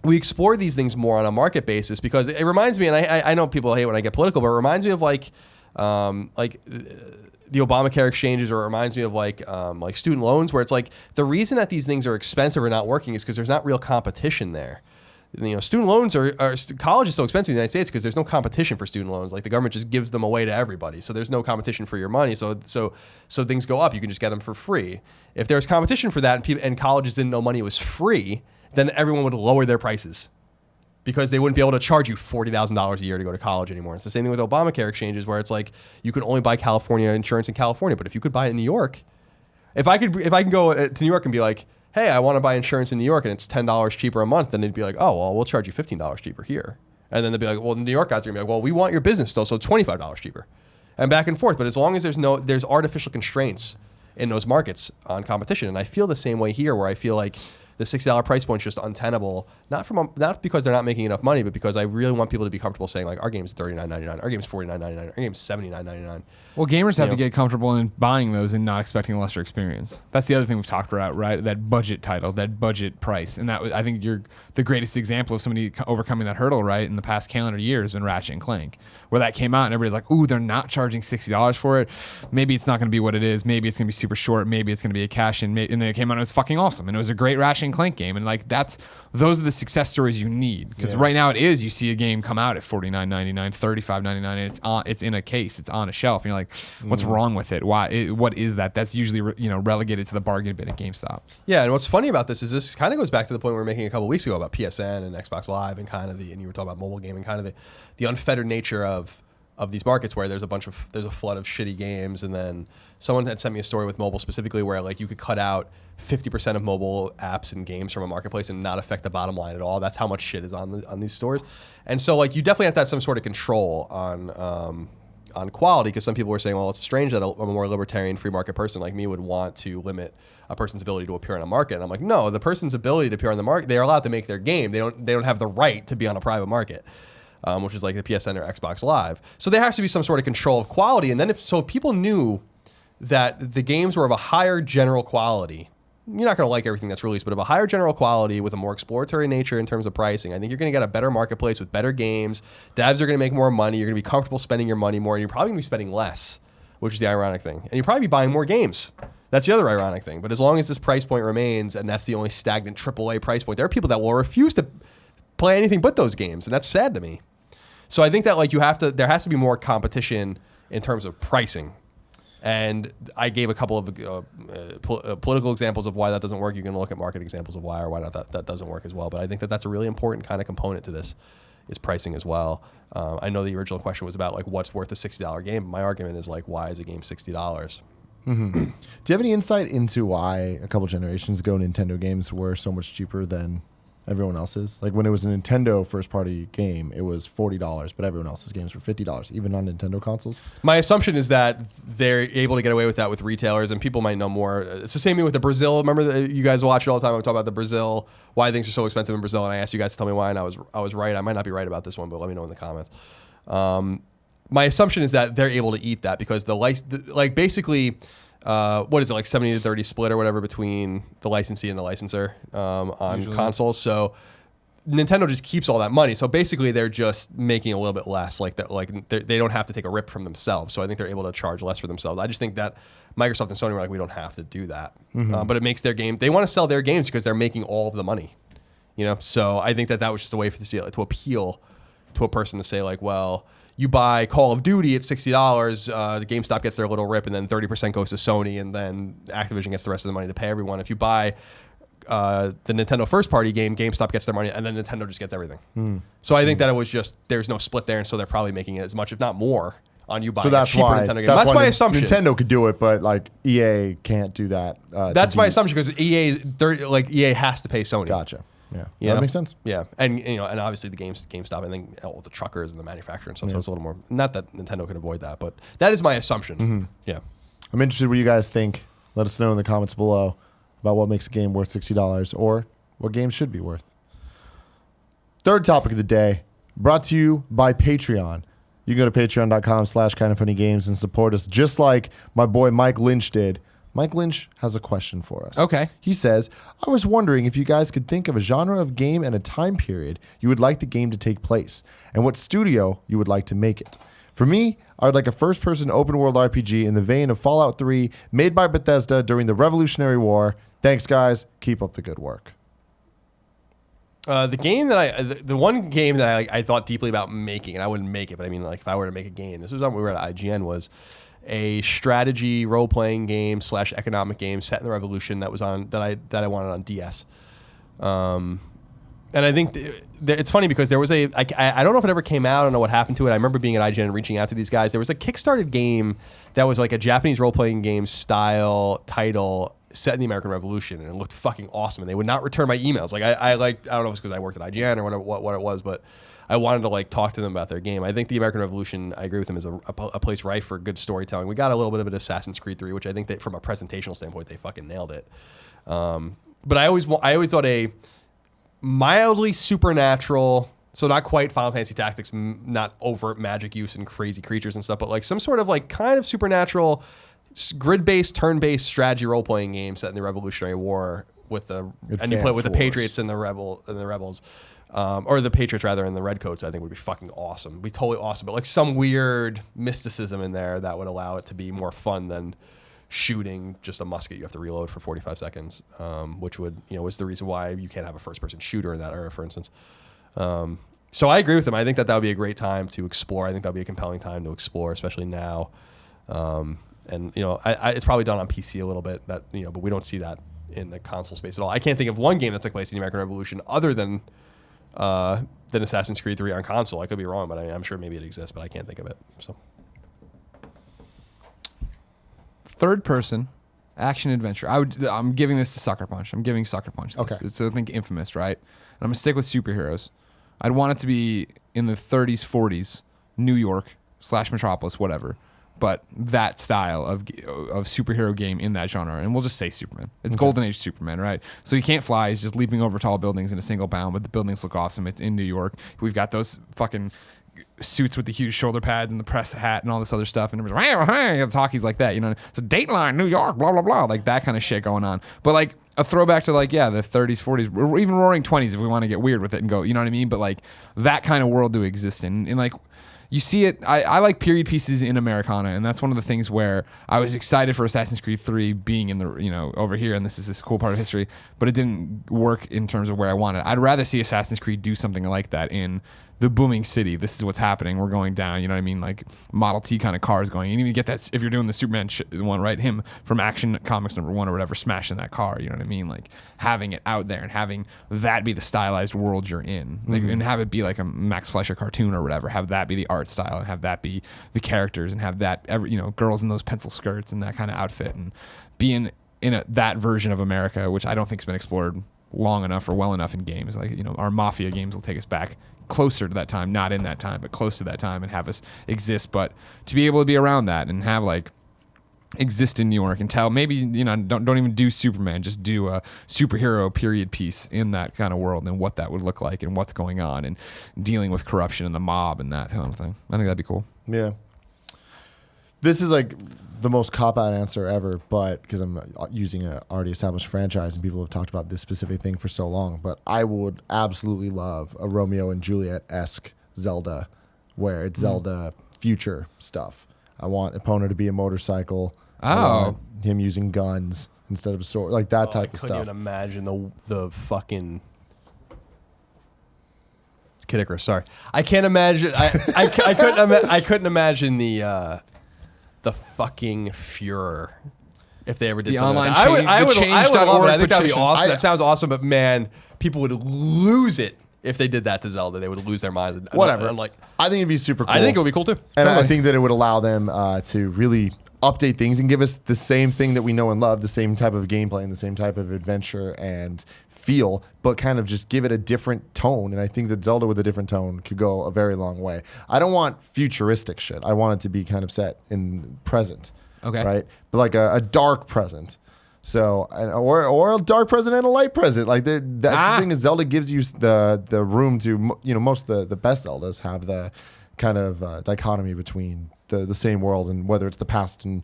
we explore these things more on a market basis because it reminds me, and I know people hate when I get political, but it reminds me of like the Obamacare exchanges, or it reminds me of like student loans, where it's like the reason that these things are expensive or not working is because there's not real competition there. Student loans college is so expensive in the United States because there's no competition for student loans. Like the government just gives them away to everybody, so there's no competition for your money. So things go up. You can just get them for free. If there's competition for that, and colleges didn't know money was free, then everyone would lower their prices because they wouldn't be able to charge you $40,000 a year to go to college anymore. It's the same thing with Obamacare exchanges where it's like you can only buy California insurance in California, but if you could buy it in New York, if I can go to New York and be like, hey, I want to buy insurance in New York and it's $10 cheaper a month, then they'd be like, oh, well, we'll charge you $15 cheaper here. And then they'd be like, well, the New York guys are going to be like, well, we want your business still, so $25 cheaper. And back and forth. But as long as there's artificial constraints in those markets on competition. And I feel the same way here where I feel like the $60 price point is just untenable. Not because they're not making enough money, but because I really want people to be comfortable saying like our game's $39.99, our game's $49.99, our game's $79.99. Well, gamers have to get comfortable in buying those and not expecting a lesser experience. That's the other thing we've talked about, right? That budget title, that budget price, and that was, I think you're the greatest example of somebody overcoming that hurdle, right? In the past calendar year has been Ratchet and Clank, where that came out and everybody's like, "Ooh, they're not charging $60 for it. Maybe it's not going to be what it is. Maybe it's going to be super short. Maybe it's going to be a cash in." And then it came out and it was fucking awesome, and it was a great Ratchet and Clank game. And like those are the success stories you need, because right now you see a game come out at $49.99, $35.99, and it's in a case, it's on a shelf, and you're like, what's wrong with it? Why? What is that? That's usually relegated to the bargain bin at GameStop. Yeah, and what's funny about this is this kind of goes back to the point we were making a couple weeks ago about PSN and Xbox Live and and you were talking about mobile gaming, kind of the unfettered nature of these markets, where there's a flood of shitty games. And then someone had sent me a story with mobile specifically where like you could cut out 50% of mobile apps and games from a marketplace and not affect the bottom line at all. That's how much shit is on these stores. And so like you definitely have to have some sort of control on quality, because some people were saying, well, it's strange that a more libertarian free market person like me would want to limit a person's ability to appear on a market. And I'm like, no, the person's ability to appear on the market, they are allowed to make their game. They don't have the right to be on a private market. Which is like the PSN or Xbox Live. So there has to be some sort of control of quality. And then if people knew that the games were of a higher general quality, you're not going to like everything that's released, but of a higher general quality with a more exploratory nature in terms of pricing, I think you're going to get a better marketplace with better games. Devs are going to make more money. You're going to be comfortable spending your money more, and you're probably going to be spending less, which is the ironic thing. And you'll probably be buying more games. That's the other ironic thing. But as long as this price point remains, and that's the only stagnant AAA price point, there are people that will refuse to play anything but those games, and that's sad to me. So I think that like there has to be more competition in terms of pricing. And I gave a couple of political examples of why that doesn't work. You can look at market examples of why or why not that doesn't work as well. But I think that that's a really important kind of component to this, is pricing as well. I know the original question was about like what's worth a $60 game. My argument is like, why is a game $60? Mm-hmm. Do you have any insight into why a couple generations ago Nintendo games were so much cheaper than everyone else's? Like when it was a Nintendo first party game, it was $40, but everyone else's games were $50, even on Nintendo consoles. My assumption is that they're able to get away with that with retailers, and people might know more. It's the same thing with the Brazil. Remember you guys watch it all the time. I'm talking about the Brazil, why things are so expensive in Brazil, and I asked you guys to tell me why, and I was right. I might not be right about this one, but let me know in the comments. My assumption is that they're able to eat that because basically, what is it, like 70 to 30 split or whatever between the licensee and the licensor on usually consoles. So Nintendo just keeps all that money. So basically they're just making a little bit less, like that. Like they don't have to take a rip from themselves. So I think they're able to charge less for themselves. I just think that Microsoft and Sony were like, we don't have to do that. Mm-hmm. But it makes their game, they want to sell their games because they're making all of the money, So I think that was just a way for the to appeal to a person to say like, well, you buy Call of Duty at $60, the GameStop gets their little rip, and then 30% goes to Sony, and then Activision gets the rest of the money to pay everyone. If you buy the Nintendo first-party game, GameStop gets their money, and then Nintendo just gets everything. So I think that it was just, there's no split there, and so they're probably making it as much, if not more, on you buying a cheaper Nintendo game. That's my assumption. Nintendo could do it, but like EA can't do that. That's my assumption, because EA has to pay Sony. Gotcha. Yeah, that makes sense. Yeah, and and obviously the GameStop, and then all the truckers and the manufacturer and stuff. So it's a little more. Not that Nintendo could avoid that, but that is my assumption. Mm-hmm. Yeah, I'm interested what you guys think. Let us know in the comments below about what makes a game worth $60 or what games should be worth. Third topic of the day, brought to you by Patreon. You can go to patreon.com/kindoffunnygames and support us just like my boy Mike Lynch did. Mike Lynch has a question for us. Okay. He says, I was wondering if you guys could think of a genre of game and a time period you would like the game to take place, and what studio you would like to make it. For me, I would like a first-person open-world RPG in the vein of Fallout 3, made by Bethesda during the Revolutionary War. Thanks, guys. Keep up the good work. The one game that I thought deeply about making, and I wouldn't make it, but I mean, like if I were to make a game, this was when we were at IGN, was a strategy role-playing game / economic game set in the Revolution that was on that I wanted on DS. And I think it's funny because there was I don't know if it ever came out. I don't know what happened to it. I remember being at IGN and reaching out to these guys. There was a Kickstarted game that was like a Japanese role-playing game style title set in the American Revolution, and it looked fucking awesome. And they would not return my emails. Like I don't know if it's because I worked at IGN or what it was, but I wanted to like talk to them about their game. I think the American Revolution, I agree with them, is a place rife for good storytelling. We got a little bit of an Assassin's Creed 3, which I think that from a presentational standpoint, they fucking nailed it. but I always thought a mildly supernatural, so not quite Final Fantasy Tactics, not overt magic use and crazy creatures and stuff, but like some sort of like kind of supernatural grid-based, turn-based strategy role-playing game set in the Revolutionary War you play with the Patriots and the Rebels, or the Patriots rather, and the Redcoats. I think would be fucking awesome. It'd be totally awesome, but like some weird mysticism in there that would allow it to be more fun than shooting just a musket you have to reload for 45 seconds, which would, is the reason why you can't have a first-person shooter in that era, for instance. So I agree with him. I think that would be a great time to explore. I think that would be a compelling time to explore, especially now. And it's probably done on PC a little bit, but we don't see that in the console space at all. I can't think of one game that took place in the American Revolution other than Assassin's Creed 3 on console. I could be wrong, but I'm sure maybe it exists, but I can't think of it. So, third person action adventure. I'm giving this to Sucker Punch. I'm giving Sucker Punch this. Okay. So think Infamous, right? And I'm gonna stick with superheroes. I'd want it to be in the 30s, 40s, New York / Metropolis, whatever. But that style of superhero game in that genre, and we'll just say Superman. It's Golden Age Superman, right? So he can't fly; he's just leaping over tall buildings in a single bound. But the buildings look awesome. It's in New York. We've got those fucking suits with the huge shoulder pads and the press hat and all this other stuff. And it was hey, talkies like that, So Dateline, New York, blah blah blah, like that kind of shit going on. But like a throwback to the 30s, 40s, or even Roaring 20s if we want to get weird with it and go, you know what I mean? But like that kind of world to exist in, and like. You see it. I like period pieces in Americana, and that's one of the things where I was excited for Assassin's Creed 3 being in the over here, and this is this cool part of history, but it didn't work in terms of where I wanted. I'd rather see Assassin's Creed do something like that in the booming city. This is what's happening. We're going down. You know what I mean? Like Model T kind of cars going. You even get that if you're doing the Superman one, right? Him from Action Comics #1 or whatever, smashing that car. You know what I mean? Like having it out there and having that be the stylized world you're in, and have it be like a Max Fleischer cartoon or whatever. Have that be the art style, and have that be the characters, and have that girls in those pencil skirts and that kind of outfit, and being in that version of America, which I don't think's been explored long enough or well enough in games. Like our Mafia games will take us back closer to that time, not in that time, but close to that time, and have us exist. But to be able to be around that and have like exist in New York and tell maybe don't even do Superman, just do a superhero period piece in that kind of world and what that would look like and what's going on and dealing with corruption and the mob and that kind of thing. I think that'd be cool. Yeah. This is like the most cop-out answer ever, but because I'm using an already established franchise and people have talked about this specific thing for so long, but I would absolutely love a Romeo and Juliet-esque Zelda where it's Zelda future stuff. I want Epona to be a motorcycle. I want him using guns instead of a sword, like that type of stuff. I couldn't even imagine the fucking... It's Kid Icarus, sorry. I can't imagine... I couldn't imagine the fucking furor if they ever did something like that. I would love it. I think that'd be awesome. That sounds awesome, but man, people would lose it if they did that to Zelda. They would lose their minds. Whatever. I'm like, I think it'd be super cool. I think it would be cool too. And totally. I think that it would allow them to really update things and give us the same thing that we know and love, the same type of gameplay and the same type of adventure and feel, but kind of just give it a different tone. And I think that Zelda with a different tone could go a very long way. I don't want futuristic shit. I want it to be kind of set in present. Okay. Right? But like a dark present. So, or a dark present and a light present. Like that's the thing is Zelda gives you the room to, most of the best Zeldas have the kind of dichotomy between the same world and whether it's the past and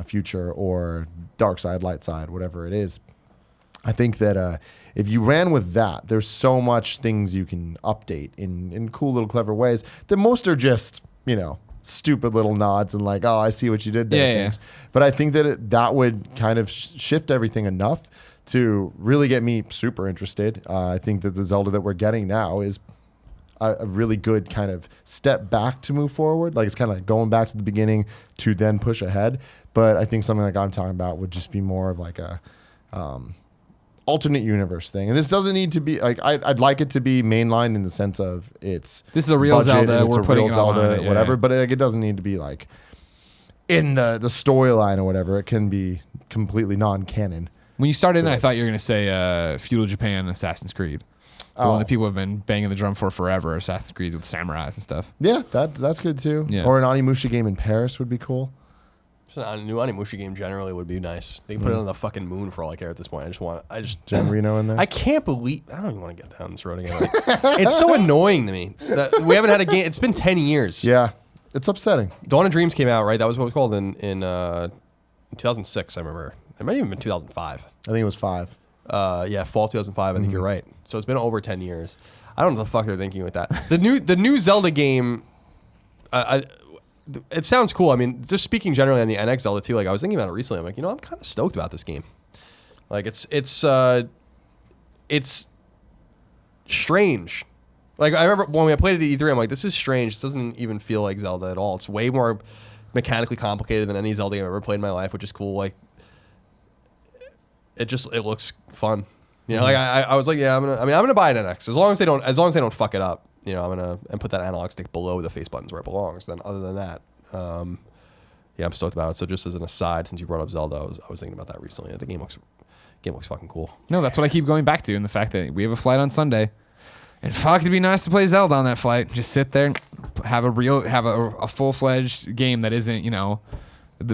future or dark side, light side, whatever it is. I think that if you ran with that, there's so much things you can update in cool little clever ways that most are just, stupid little nods and like, oh, I see what you did there. Things. But I think that that would kind of shift everything enough to really get me super interested. I think that the Zelda that we're getting now is a really good kind of step back to move forward. Like it's kind of like going back to the beginning to then push ahead. But I think something like I'm talking about would just be more of like a alternate universe thing. And this doesn't need to be like I'd like it to be mainline in the sense of this is a real Zelda, we're putting Zelda, whatever. But it doesn't need to be like in the storyline or whatever. It can be completely non-canon. When you started in, I thought you were going to say feudal Japan, Assassin's Creed. The one that people have been banging the drum for forever, Assassin's Creed with samurais and stuff. Yeah, that's good too. Yeah. Or an Onimusha game in Paris would be cool. Just a new Onimusha game generally would be nice. They can put it on the fucking moon for all I care at this point. I just Gen Reno in there. I can't believe I don't even want to get down this road again. Like, it's so annoying to me that we haven't had a game. It's been 10 years. Yeah, it's upsetting. Dawn of Dreams came out, right? That was what it was called in 2006. I remember. It might have even been 2005. I think it was 5. Yeah, fall 2005. I think you're right. So it's been over 10 years. I don't know what the fuck they're thinking with that. The new Zelda game. It sounds cool. I mean, just speaking generally on the NX Zelda too. Like I was thinking about it recently. I'm like, I'm kind of stoked about this game. Like it's strange. Like I remember when we played it at E3, I'm like, this is strange. This doesn't even feel like Zelda at all. It's way more mechanically complicated than any Zelda game I've ever played in my life, which is cool. Like it looks fun. Like I was like, yeah, I'm gonna buy an NX as long as they don't fuck it up. I'm gonna put that analog stick below the face buttons where it belongs. Then other than that, I'm stoked about it. So just as an aside, since you brought up Zelda, I was thinking about that recently. The game looks fucking cool. No, that's what I keep going back to, and the fact that we have a flight on Sunday, and fuck, it'd be nice to play Zelda on that flight. Just sit there, have a full-fledged game that isn't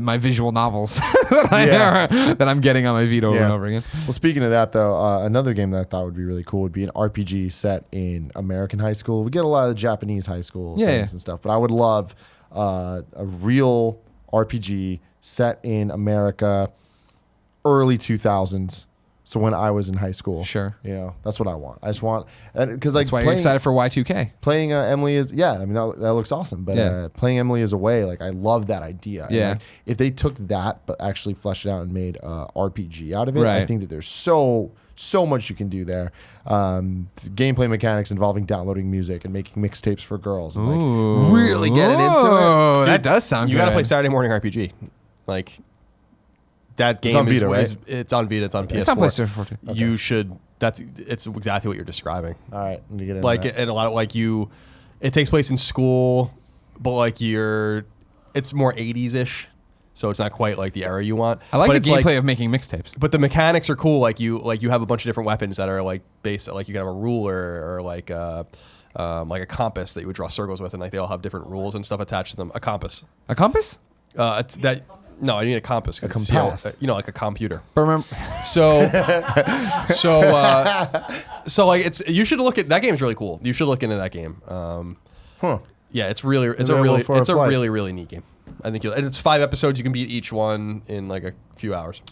my visual novels that I'm getting on my Vita over and over again. Well, speaking of that, though, another game that I thought would be really cool would be an RPG set in American high school. We get a lot of Japanese high school settings and stuff, but I would love a real RPG set in America, early 2000s. So when I was in high school, sure, that's what I want. I just want, because like that's why you're excited for Y2K. Playing Emily is that looks awesome. But playing Emily is Away, like I love that idea. Yeah, and, like, if they took that but actually fleshed it out and made RPG out of it, I think that there's so much you can do there. Gameplay mechanics involving downloading music and making mixtapes for girls, and like really getting into it. Dude, that does sound. You got to play Saturday Morning RPG, like. That game it's on Vita, right? It's on Vita. It's on PS4. It's on PlayStation 4 too. Okay. You should. It's exactly what you're describing. All right, let me get into like that. And a lot of it takes place in school, but like it's more 80s ish, so it's not quite like the era you want. I like but the gameplay of making mixtapes. But the mechanics are cool. Like you have a bunch of different weapons that are like based. Like you can have a ruler or like a compass that you would draw circles with, and like they all have different rules and stuff attached to them. A compass. A compass? It's that. No, I need a compass. A compass. Like a computer. But remember, so like you should look at that game. Is really cool. You should look into that game. Yeah, it's a really neat game. I think and it's 5 episodes. You can beat each one in like a few hours.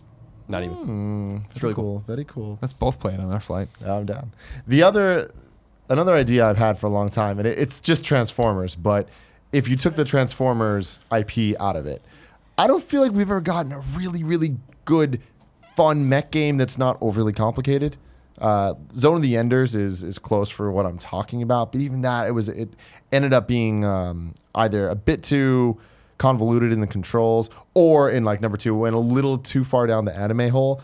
Not even. It's really cool. Very cool. Let's both play it on our flight. I'm down. Another idea I've had for a long time, and it's just Transformers, but if you took the Transformers IP out of it, I don't feel like we've ever gotten a really, really good, fun mech game that's not overly complicated. Zone of the Enders is close for what I'm talking about, but even that, it ended up being either a bit too convoluted in the controls, or in like number 2, went a little too far down the anime hole,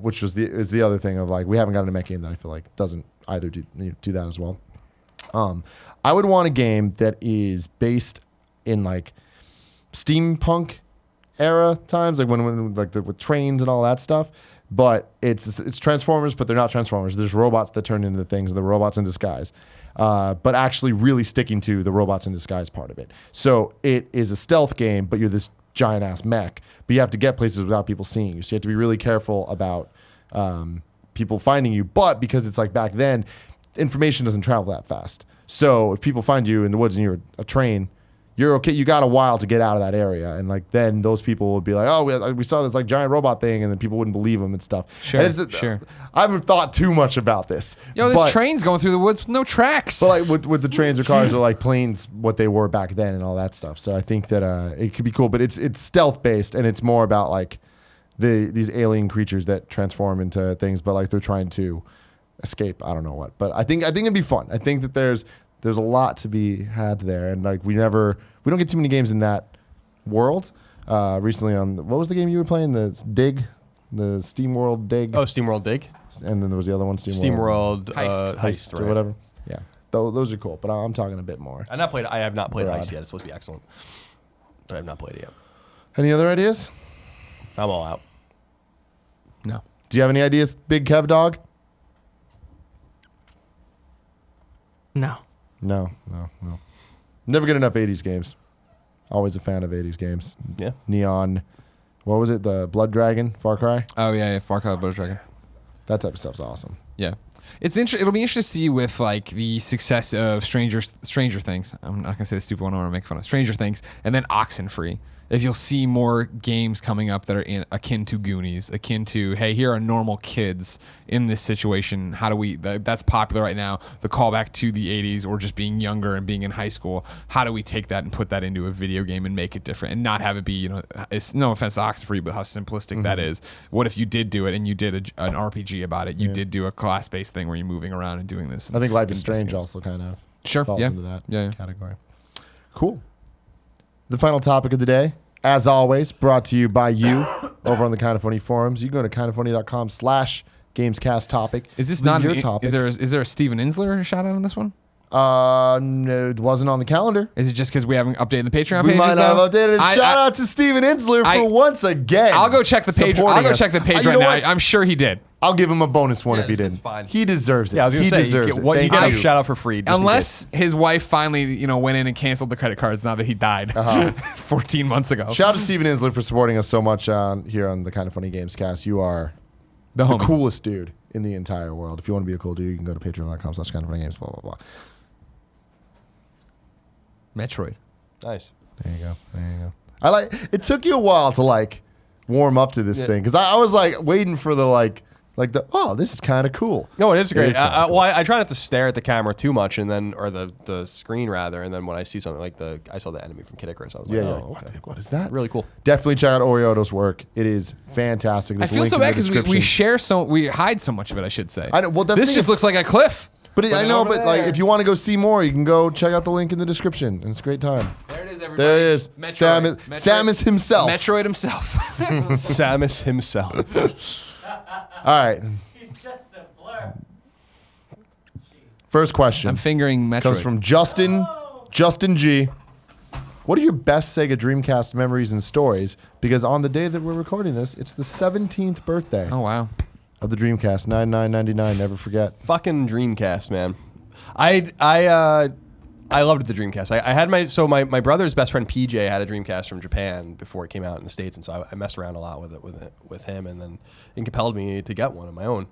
which is the other thing of like we haven't gotten a mech game that I feel like doesn't either do that as well. I would want a game that is based in like steampunk era times, like when like with trains and all that stuff, but it's Transformers, but they're not Transformers. There's robots that turn into the things, the robots in disguise, but actually really sticking to the robots in disguise part of it. So it is a stealth game, but you're this giant ass mech, but you have to get places without people seeing you. So you have to be really careful about people finding you. But because it's like back then, information doesn't travel that fast. So if people find you in the woods and you're a train, you're okay. You got a while to get out of that area, and like then those people would be like, "Oh, we saw this like giant robot thing," and then people wouldn't believe them and stuff. Sure, and sure. I haven't thought too much about this. There's trains going through the woods with no tracks. But like with the trains or cars or like planes, what they were back then and all that stuff. So I think that it could be cool, but it's stealth based, and it's more about like these alien creatures that transform into things, but like they're trying to escape. I don't know what, but I think it'd be fun. I think that there's a lot to be had there, and like we don't get too many games in that world. Recently what was the game you were playing? The SteamWorld Dig. Oh, SteamWorld Dig. And then there was the other one, SteamWorld Heist or whatever. Yeah, those are cool. But I'm talking a bit more. I have not played Heist yet. It's supposed to be excellent, but I have not played it yet. Any other ideas? I'm all out. No. Do you have any ideas, Big Kev Dog? No. No. Never get enough 80s games. Always a fan of 80s games. Yeah. Neon. What was it? The Blood Dragon? Far Cry? Oh yeah, Far Cry Blood Dragon. That type of stuff's awesome. Yeah, it'll be interesting to see with like the success of Stranger Things. I'm not gonna say the stupid one. I want to make fun of Stranger Things, and then Oxenfree. If you'll see more games coming up that are akin to Goonies, akin to, hey, here are normal kids in this situation. How do we? That's popular right now. The callback to the 80s, or just being younger and being in high school. How do we take that and put that into a video game and make it different and not have it be, it's no offense to Oxenfree, but how simplistic that is. What if you did do it and you did an RPG about it? You did do a class-based thing where you're moving around and doing this. I think Life is Strange also kind of falls into that category. Cool. The final topic of the day, as always, brought to you by you over on the Kind of Funny forums. You can go to kindoffunny.com/Gamescast topic. Is this Leave not your an, topic? Is there a Steven Insler shout out on this one? No, it wasn't on the calendar. Is it just because we haven't updated the Patreon We pages? might not have updated it. I- Shout out to Steven Insler for once again. I'll go check the page. I'll supporting go us. check the page You right know now. what? I'm sure he did. I'll give him a bonus one Yeah, if he it's didn't. fine. He deserves it. Yeah, I was gonna he say deserves you it. get Thank a you. shout out for free. just in Unless his wife finally, went in and canceled the credit cards now that he died 14 months ago. Shout out to Steven Insler for supporting us so much here on the Kind of Funny Gamescast. You are the the homie. coolest dude in the entire world. If you want to be a cool dude, you can go to patreon.com/kindoffunnygames, blah, blah, blah. Metroid. Nice. There you go. It took you a while to warm up to this thing because I was waiting for this is kind of cool. No, it is great. is kinda cool. Well, I try not to stare at the camera too much, or the screen rather. And then when I see something I saw the enemy from Kid Icarus, I was Yeah, like, okay, what is that? really cool. Definitely check out Orioto's work. It is fantastic. I There's a feel link so in the bad because description. we hide so much of it, I should say. I know, well, that's the this thing just is- looks like a cliff. But I know, over but there. if you want to go see more, you can go check out the link in the description. And it's a great time. There it is, everybody. There it is. Metroid. Samus himself. Metroid himself. Samus himself. All right. He's just a blur. First question I'm fingering Metroid. comes from Justin G. What are your best Sega Dreamcast memories and stories? Because on the day that we're recording this, it's the 17th birthday Oh, wow. of the Dreamcast. 9999. Never forget. Fucking Dreamcast, man. I loved the Dreamcast. I had my brother's best friend PJ had a Dreamcast from Japan before it came out in the States, and so I messed around a lot with him, and then it compelled me to get one of my own.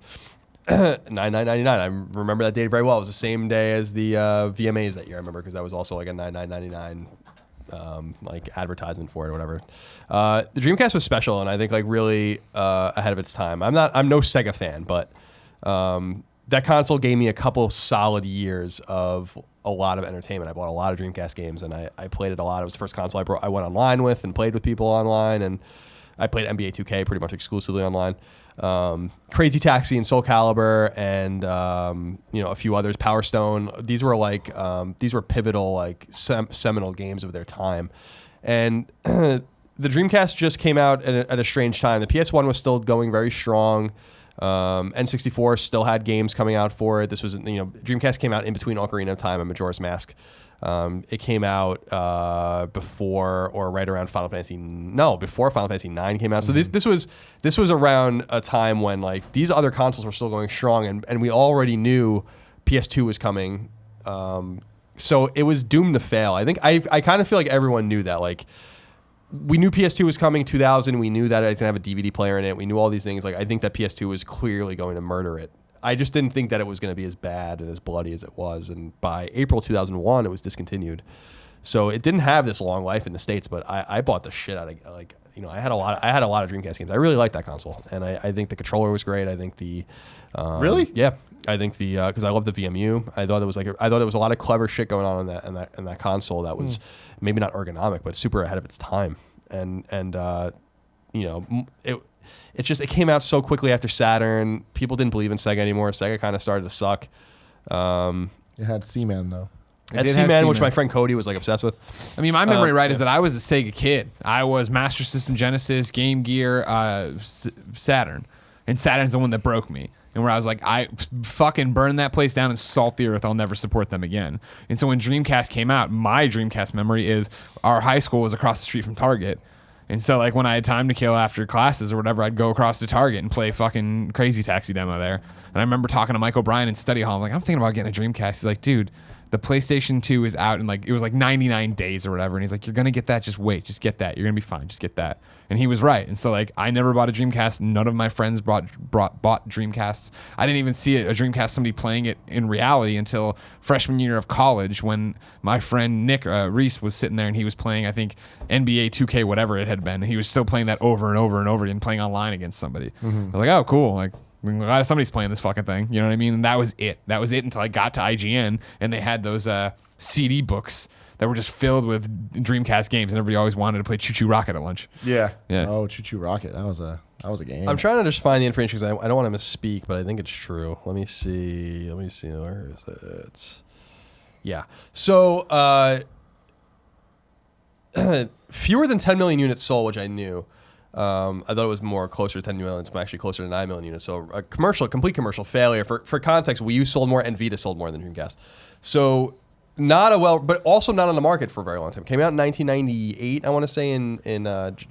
99.99. I remember that date very well. It was the same day as the VMAs that year. I remember because that was also like a 99.99 advertisement for it or whatever. The Dreamcast was special, and I think really ahead of its time. I'm no Sega fan, but that console gave me a couple solid years of a lot of entertainment. I bought a lot of Dreamcast games, and I played it a lot. It was the first console I went online with and played with people online, and I played NBA 2K pretty much exclusively online. Crazy Taxi and Soul Calibur and a few others, Power Stone. These were pivotal seminal games of their time. And the Dreamcast just came out at a strange time. The PS1 was still going very strong. N64 still had games coming out for it. This was Dreamcast came out in between Ocarina of Time and Majora's Mask. It came out before or right around before Final Fantasy 9 came out. So this was around a time when these other consoles were still going strong, and we already knew PS2 was coming. So it was doomed to fail. I think I kind of feel like everyone knew that. We knew PS2 was coming 2000. We knew that it was gonna have a DVD player in it. We knew all these things. I think that PS2 was clearly going to murder it. I just didn't think that it was going to be as bad and as bloody as it was. And by April 2001, it was discontinued. So it didn't have this long life in the States. But I bought the shit out of I had a lot of Dreamcast games. I really liked that console, and I think the controller was great. I think the Really? Yeah. I think because I love the VMU. I thought it was a lot of clever shit going on in that console that was maybe not ergonomic, but super ahead of its time. It came out so quickly after Saturn. People didn't believe in Sega anymore. Sega kind of started to suck. It had Seaman, though. At did have Seaman, which Seaman. my friend Cody was obsessed with. I mean, my memory is that I was a Sega kid. I was Master System, Genesis, Game Gear, Saturn. And Saturn's the one that broke me. And where I was like, I fucking burn that place down and salt the earth. I'll never support them again. And so when Dreamcast came out, my Dreamcast memory is our high school was across the street from Target. And so when I had time to kill after classes or whatever, I'd go across to Target and play fucking Crazy Taxi demo there. And I remember talking to Mike O'Brien in study hall. I'm like, I'm thinking about getting a Dreamcast. He's like, dude, the PlayStation 2 is out in like, it was like 99 days or whatever. And he's like, you're going to get that. Just wait, just get that. You're going to be fine. Just get that. And he was right. And so like, I never bought a Dreamcast. None of my friends bought Dreamcasts. I didn't even see a Dreamcast, somebody playing it in reality until freshman year of college when my friend Nick Reese was sitting there and he was playing, I think, NBA 2K, whatever it had been. He was still playing that over and over and over again, playing online against somebody. I was like, oh, cool. Like, I'm glad somebody's playing this fucking thing. You know what I mean? And that was it. That was it until I got to IGN and they had those CD books that were just filled with Dreamcast games, and everybody always wanted to play Choo Choo Rocket at lunch. Yeah. Yeah. Oh, Choo Choo Rocket. That was a game. I'm trying to just find the information because I don't want to misspeak, but I think it's true. Let me see. Where is it? Yeah. So fewer than 10 million units sold, which I knew. I thought it was more closer to 10 million. It's actually closer to 9 million units. So a complete commercial failure. For context, Wii U sold more and Vita sold more than Dreamcast. So but also not on the market for a very long time. Came out in 1998, I want to say, in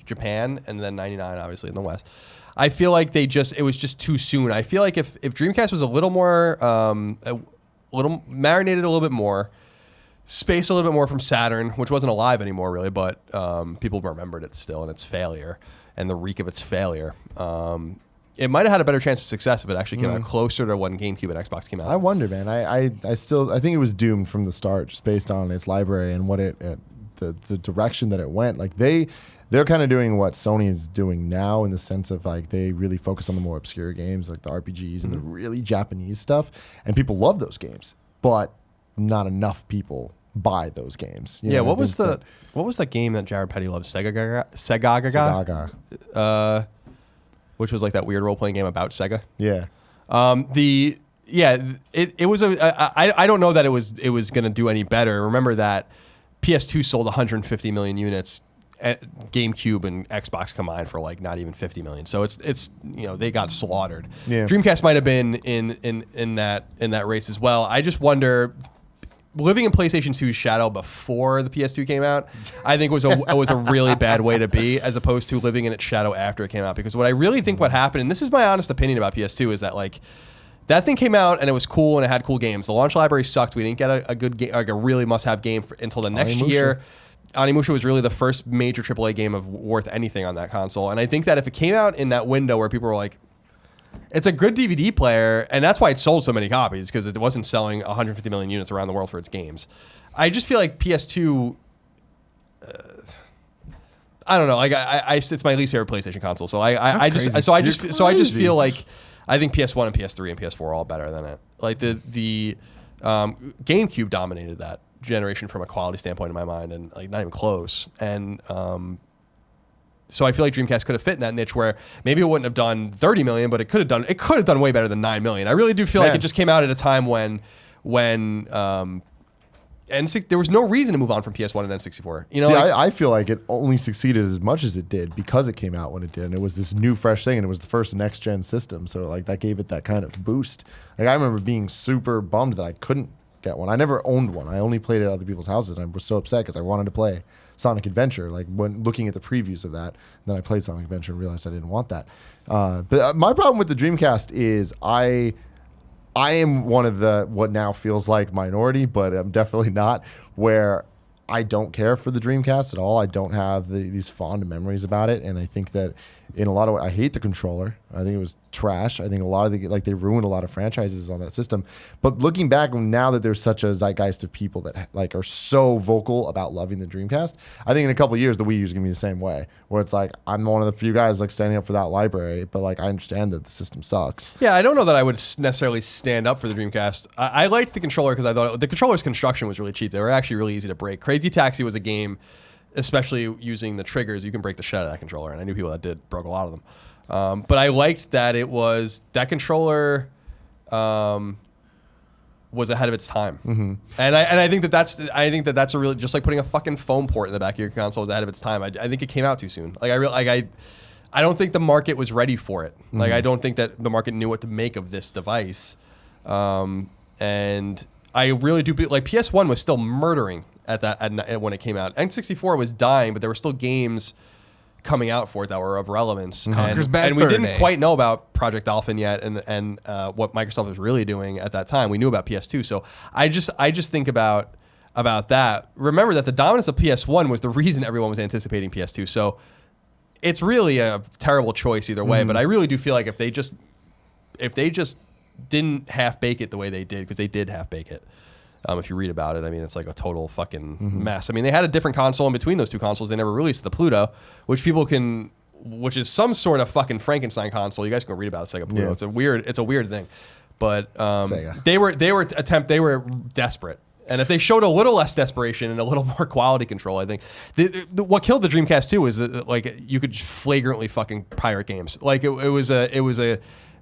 Japan, and then 99, obviously, in the West. I feel like it was just too soon. I feel like if Dreamcast was a little more, marinated a little bit more, spaced a little bit more from Saturn, which wasn't alive anymore, really, but people remembered it still and its failure and the reek of its failure. It might have had a better chance of success if it actually came out closer to when GameCube and Xbox came out. I wonder, man. I think it was doomed from the start, just based on its library and what the direction that it went. Like they're kind of doing what Sony is doing now, in the sense of like they really focus on the more obscure games, like the RPGs and the really Japanese stuff, and people love those games, but not enough people buy those games. You know, what was that game that Jared Petty loved? Sega? Which was like that weird role-playing game about Sega. Yeah. It was I don't know that it was going to do any better. Remember that PS2 sold 150 million units, GameCube and Xbox combined for like not even 50 million. So it's they got slaughtered. Yeah. Dreamcast might have been in that race as well. I just wonder, living in PlayStation 2's shadow before the PS2 came out, I think was a really bad way to be, as opposed to living in its shadow after it came out. Because what I really think what happened, and this is my honest opinion about PS2, is that like that thing came out and it was cool and it had cool games. The launch library sucked. We didn't get a good game, like a really must-have game until the next year. Onimusha was really the first major AAA game worth anything on that console. And I think that if it came out in that window where people were like, it's a good DVD player, and that's why it sold so many copies, because it wasn't selling 150 million units around the world for its games. I just feel like PS2, I don't know, like it's my least favorite PlayStation console. So I just feel like I think PS1 and PS3 and PS4 are all better than it. Like the GameCube dominated that generation from a quality standpoint in my mind, and like not even close. And so I feel like Dreamcast could have fit in that niche where maybe it wouldn't have done 30 million, but it could have done way better than 9 million. I really do feel like it just came out at a time when there was no reason to move on from PS1 and N64. I feel like it only succeeded as much as it did because it came out when it did, and it was this new, fresh thing, and it was the first next gen system. So like that gave it that kind of boost. Like I remember being super bummed that I couldn't get one. I never owned one. I only played it at other people's houses, and I was so upset because I wanted to play Sonic Adventure. Like when looking at the previews of that, and then I played Sonic Adventure and realized I didn't want that. But my problem with the Dreamcast is I am one of the what now feels like minority, but I'm definitely not, where I don't care for the Dreamcast at all. I don't have these fond memories about it, and I think that in a lot of ways, I hate the controller. I think it was trash. I think a lot of they ruined a lot of franchises on that system. But looking back, now that there's such a zeitgeist of people that like are so vocal about loving the Dreamcast, I think in a couple of years the Wii U is gonna be the same way, where it's like I'm one of the few guys like standing up for that library, but like I understand that the system sucks. Yeah, I don't know that I would necessarily stand up for the Dreamcast. I liked the controller because I thought the controller's construction was really cheap. They were actually really easy to break. Crazy Taxi was a game, especially using the triggers, you can break the shit out of that controller, and I knew people that broke a lot of them. But I liked that that controller was ahead of its time, and I think that's a really, just like putting a fucking foam port in the back of your console was ahead of its time. I think it came out too soon. Like I don't think the market was ready for it. Like I don't think that the market knew what to make of this device, and I really do like PS1 was still murdering at when it came out. N64 was dying, but there were still games coming out for it that were of relevance. Conker's Bad And we Fur didn't Day. quite know about Project Dolphin yet, and what Microsoft was really doing at that time. We knew about PS2, so I just think about that. Remember that the dominance of PS1 was the reason everyone was anticipating PS2. So it's really a terrible choice either way. But I really do feel like if they just didn't half bake it the way they did, because they did half bake it. If you read about it, I mean, it's like a total fucking mess. I mean, they had a different console in between those two consoles. They never released the Pluto, which is some sort of fucking Frankenstein console. You guys can go read about it. It's like a Pluto. Yeah. It's a weird thing. But Sega. they were desperate. And if they showed a little less desperation and a little more quality control, I think what killed the Dreamcast too is that like you could flagrantly fucking pirate games. Like it was a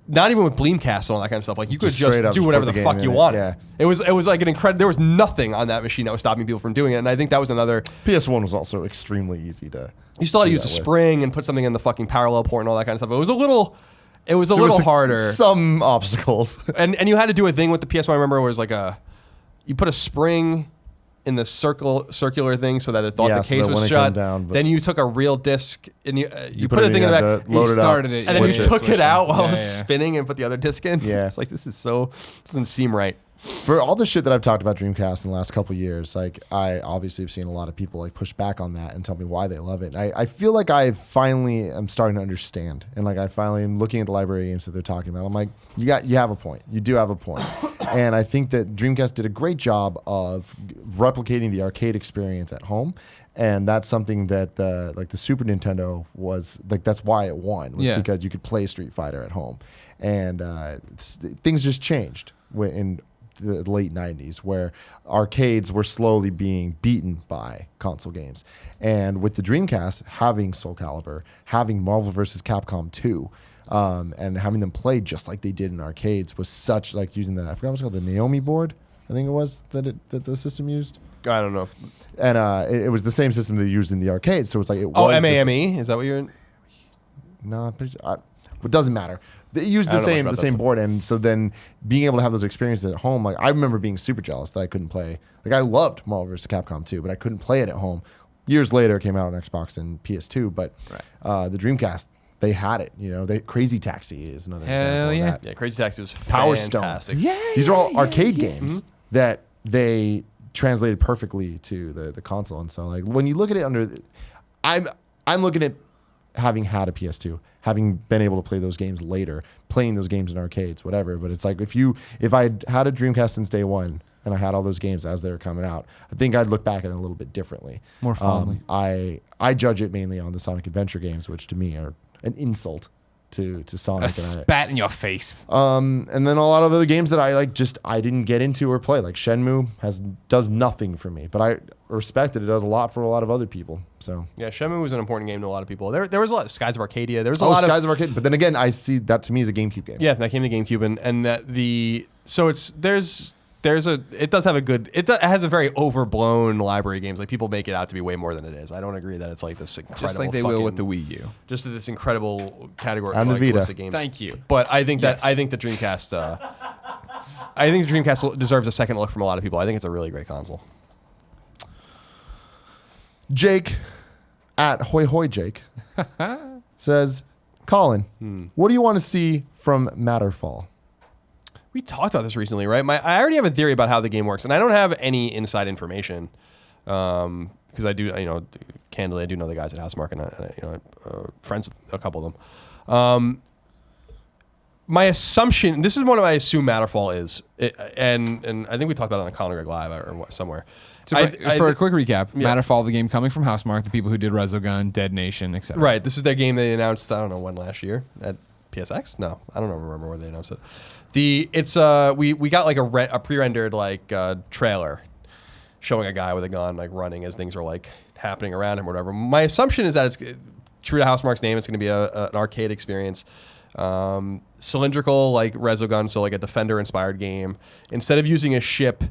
not even with Dreamcast and all that kind of stuff. Like you could just straight up do just whatever put the the fuck game you in it. wanted. Yeah. It was like an incredible. There was nothing on that machine that was stopping people from doing it. And I think that was another. PS1 was also extremely easy to. You still had to do use a that with. spring and put something in the fucking parallel port and all that kind of stuff. It was a little harder. Some obstacles. And you had to do a thing with the PS1. I remember it was like you put a spring in the circular thing so that it thought Yeah, the so case that was when it shut. come down, but- then you took a real disc and you put put a it thing in, in the you back. had to load it up, started it, And then you switch it. took it out while it was Yeah. spinning and put the other disc in. Yeah. It's like, this doesn't seem right. For all the shit that I've talked about Dreamcast in the last couple of years, like I obviously have seen a lot of people like push back on that and tell me why they love it. I feel like I finally am starting to understand, and like I finally am looking at the library of games that they're talking about. I'm like, you have a point. You do have a point. And I think that Dreamcast did a great job of replicating the arcade experience at home. And that's something that the Super Nintendo was like. That's why it won, was Yeah. because you could play Street Fighter at home, and things just changed in the late 90s, where arcades were slowly being beaten by console games. And with the Dreamcast having Soul Calibur, having Marvel vs. Capcom 2, and having them play just like they did in arcades was such, like using I forgot what it's called, the Naomi board, I think it was, that the system used. I don't know. And it was the same system they used in the arcade. So it's like, it was Oh, this- MAME? Is that what you're... No, it doesn't matter. They used I the don't know same much about that stuff. board, and so then being able to have those experiences at home, like I remember being super jealous that I couldn't play. Like I loved Marvel vs. Capcom 2, but I couldn't play it at home. Years later, it came out on Xbox and PS2, but the Dreamcast, they had it. You know, Crazy Taxi is another Hell example yeah. of that. Yeah, Crazy Taxi was Power Stone. fantastic. These are all arcade games that they translated perfectly to the console, and so like when you look at it I'm looking at having had a PS2, having been able to play those games later, playing those games in arcades, whatever. But it's like if I'd had a Dreamcast since day one and I had all those games as they were coming out, I think I'd look back at it a little bit differently. More fondly. I judge it mainly on the Sonic Adventure games, which to me are an insult to Sonic. A spat in your face. And then a lot of other games that I didn't get into or play, like Shenmue does nothing for me, but I respect it. It does a lot for a lot of other people. So Yeah, Shenmue was an important game to a lot of people. There was a lot of Skies of Arcadia. There was a lot Skies of of Arcade, but then again, I see that to me as a GameCube game. Yeah, that came to GameCube, and it has a very overblown library of games. Like people make it out to be way more than it is. I don't agree that it's like this incredible, Just like they will with the Wii U. just this incredible category And of the Vita. list of games. Thank you. But I think Yes. the Dreamcast, I think the Dreamcast deserves a second look from a lot of people. I think it's a really great console. Jake at Hoy Hoy Jake says, Colin, what do you want to see from Matterfall? We talked about this recently, right? I already have a theory about how the game works, and I don't have any inside information because I do, candidly, I do know the guys at Housemarque, and I'm friends with a couple of them. My assumption, this is what I assume Matterfall is, and I think we talked about it on Colin Greg Live or somewhere. For a quick recap, Matterfall, the game coming from Housemarque, the people who did Resogun, Dead Nation, etc. Right, this is their game they announced, I don't know when, last year at PSX? No, I don't remember where they announced it. We got like a pre-rendered like trailer showing a guy with a gun like running as things are like happening around him or whatever. My assumption is that it's true to Housemarque's name. It's going to be an arcade experience, cylindrical like Resogun, so like a Defender inspired game. Instead of using a ship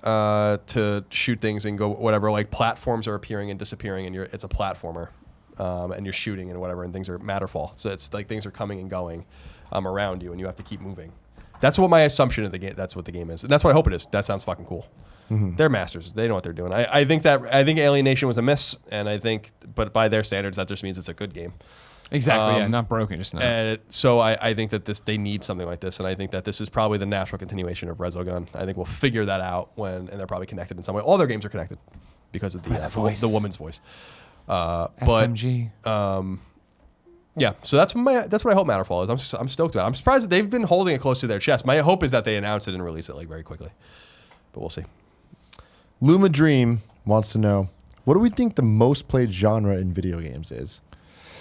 to shoot things and go whatever, like platforms are appearing and disappearing, and it's a platformer, and you're shooting and whatever, and things are Matterfall. So it's like things are coming and going around you, and you have to keep moving. That's what my assumption of the game. That's what the game is, and that's what I hope it is. That sounds fucking cool. They're masters. They know what they're doing. I think Alienation was a miss, and but by their standards, that just means it's a good game. Exactly. Yeah, not broken, just not. And so I think that they need something like this, and I think that this is probably the natural continuation of Resogun. I think we'll figure that out and they're probably connected in some way. All their games are connected because of the woman's voice. SMG. Yeah, so that's what I hope Matterfall is. I'm stoked about it. I'm surprised that they've been holding it close to their chest. My hope is that they announce it and release it like very quickly, but we'll see. Luma Dream wants to know, what do we think the most played genre in video games is?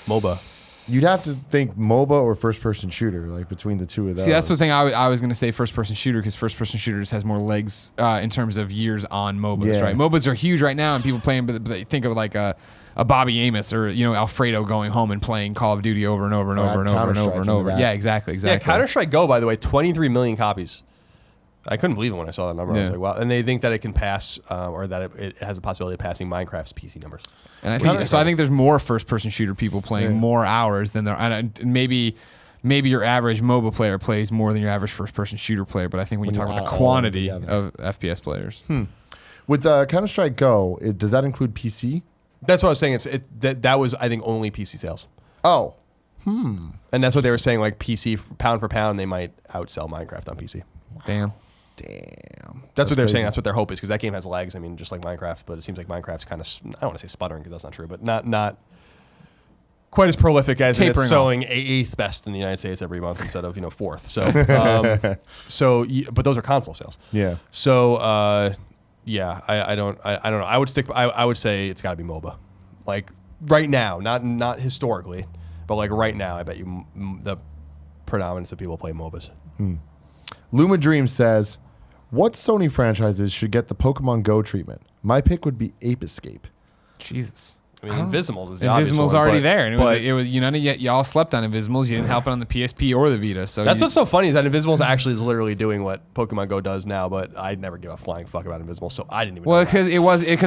MOBA. You'd have to think MOBA or first-person shooter, like between the two of those. See, that's the thing I was going to say first-person shooter, because first-person shooters has more legs in terms of years on MOBAs, right? MOBAs are huge right now, and people playing, but they think of like a Bobby Amos or Alfredo going home and playing Call of Duty over and over and over and over and over and over. Yeah, exactly. Yeah, Counter-Strike Go, by the way, 23 million copies. I couldn't believe it when I saw that number. I was like, wow. And they think that it can pass, or that it has a possibility of passing Minecraft's PC numbers. And I think there's more first-person shooter people playing more hours than there. And maybe your average MOBA player plays more than your average first-person shooter player. But I think when you talk about the quantity of FPS players, with Counter-Strike Go, does that include PC? That's what I was saying. That was, I think, only PC sales. Oh, and that's what they were saying. Like PC pound for pound, they might outsell Minecraft on PC. Damn. That's what they're saying. That's what their hope is, because that game has legs. I mean, just like Minecraft, but it seems like Minecraft's kind of, I don't want to say sputtering because that's not true, but not quite as prolific as it's selling 8th best in the United States every month instead of 4th. So, but those are console sales. Yeah. So, I don't know. I would say it's got to be MOBA, like right now, not historically, but like right now. I bet you the predominance of people play MOBAs. Luma Dream says, what Sony franchises should get the Pokemon Go treatment? My pick would be Ape Escape. Jesus. I mean, Invisimals is the obvious Invisimals one, already there, and it was but y'all slept on Invisimals. You didn't help it on the PSP or the Vita. So that's what's so funny is that Invisimals actually is literally doing what Pokemon Go does now, but I'd never give a flying fuck about Invisimals, so I didn't even. Well, because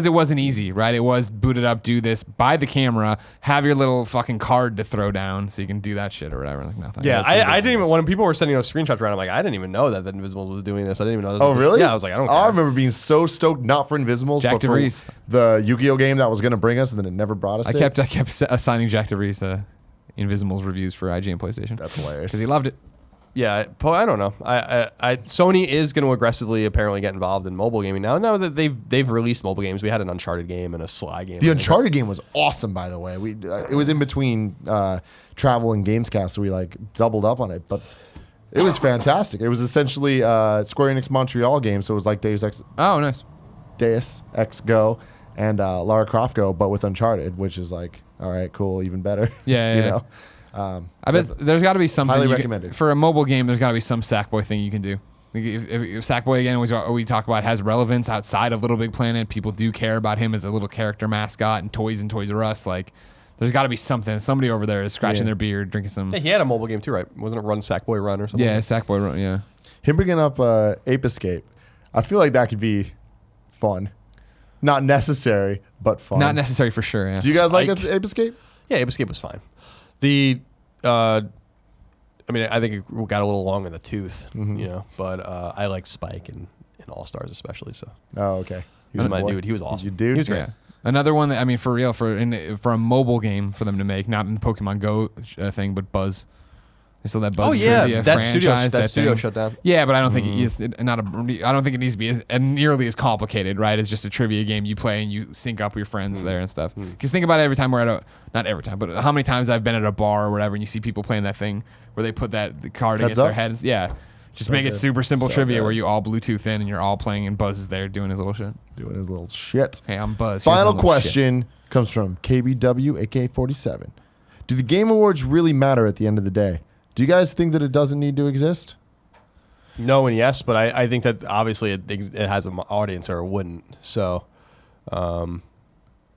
it wasn't easy, right? It was boot it up, do this, buy the camera, have your little fucking card to throw down, so you can do that shit or whatever. Like nothing. Yeah, I didn't even, when people were sending those screenshots around, I'm like, I didn't even know that Invisimals was doing this. I didn't even know. Oh, really? Yeah, I was like, I don't care. I remember being so stoked, not for Invisimals, Jack but for DeVries. the Yu-Gi-Oh game that was going to bring us, and then it never brought us. I kept assigning Jack DeVries Invisimals reviews for IGN PlayStation. That's hilarious because he loved it. Yeah, I don't know. Sony is going to aggressively apparently get involved in mobile gaming now. Now that they've released mobile games, we had an Uncharted game and a Sly game. The Uncharted game was awesome, by the way. It was in between travel and Gamescast, so we like doubled up on it, but it was fantastic. It was essentially Square Enix Montreal game, so it was like Deus Ex. Oh, nice. Deus Ex Go and Lara Croft Go, but with Uncharted, which is like, all right, cool, even better. Yeah, I bet there's got to be something. Highly recommended. For a mobile game, there's got to be some Sackboy thing you can do. If Sackboy, again, we talk about, has relevance outside of Little Big Planet, people do care about him as a little character mascot and toys and Toys R Us. Like, there's got to be something. Somebody over there is scratching their beard, drinking some. Hey, he had a mobile game too, right? Wasn't it Run Sackboy Run or something? Yeah, Sackboy Run, yeah. Him bringing up Ape Escape, I feel like that could be fun. Not necessary, but fun. Not necessary for sure, yeah. Do you guys like Ape Escape? Yeah, Ape Escape was fine. I mean, I think it got a little long in the tooth, but I like Spike and All-Stars especially. So. Oh, okay. He was my dude. He was awesome. Your dude? He was great. Yeah. Another one that, I mean, for real, for a mobile game for them to make, not in the Pokemon Go thing, but Buzz. They still that Buzz trivia franchise. That studio shut down. Yeah, but I don't think I don't think it needs to be as nearly as complicated, right? It's just a trivia game you play and you sync up with your friends there and stuff. Because think about it, every time we're at not every time, but how many times I've been at a bar or whatever and you see people playing that thing where they put the card against their head. Yeah. Just make it super simple trivia where you all Bluetooth in and you're all playing and Buzz is there doing his little shit. Hey, I'm Buzz. Final question comes from KBW, aka 47. Do the Game Awards really matter at the end of the day? Do you guys think that it doesn't need to exist? No and yes, but I think that obviously it has an audience or it wouldn't. So that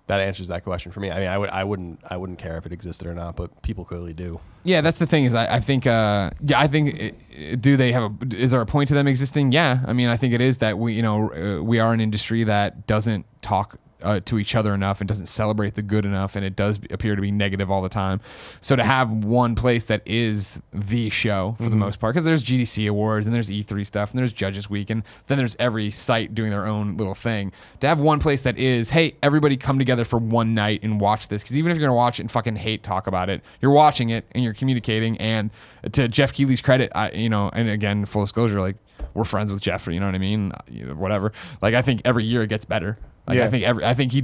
answers that question for me. I mean, I wouldn't care if it existed or not, but people clearly do. Yeah, that's the thing is I think do they have is there a point to them existing? Yeah, I mean I think it is that we are an industry that doesn't talk to each other enough and doesn't celebrate the good enough, and it does appear to be negative all the time. So to have one place that is the show for the most part, because there's GDC awards and there's E3 stuff and there's Judges Week and then there's every site doing their own little thing. To have one place that is, hey, everybody come together for one night and watch this, because even if you're gonna watch it and fucking hate talk about it, you're watching it and you're communicating. And to Jeff Keighley's credit, and again, full disclosure, like, we're friends with Jeff, you know what I mean? Whatever. Like, I think every year it gets better. Like, Yeah. I think he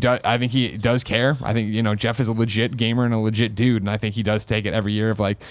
does care. I think, Jeff is a legit gamer and a legit dude, and I think he does take it every year of like,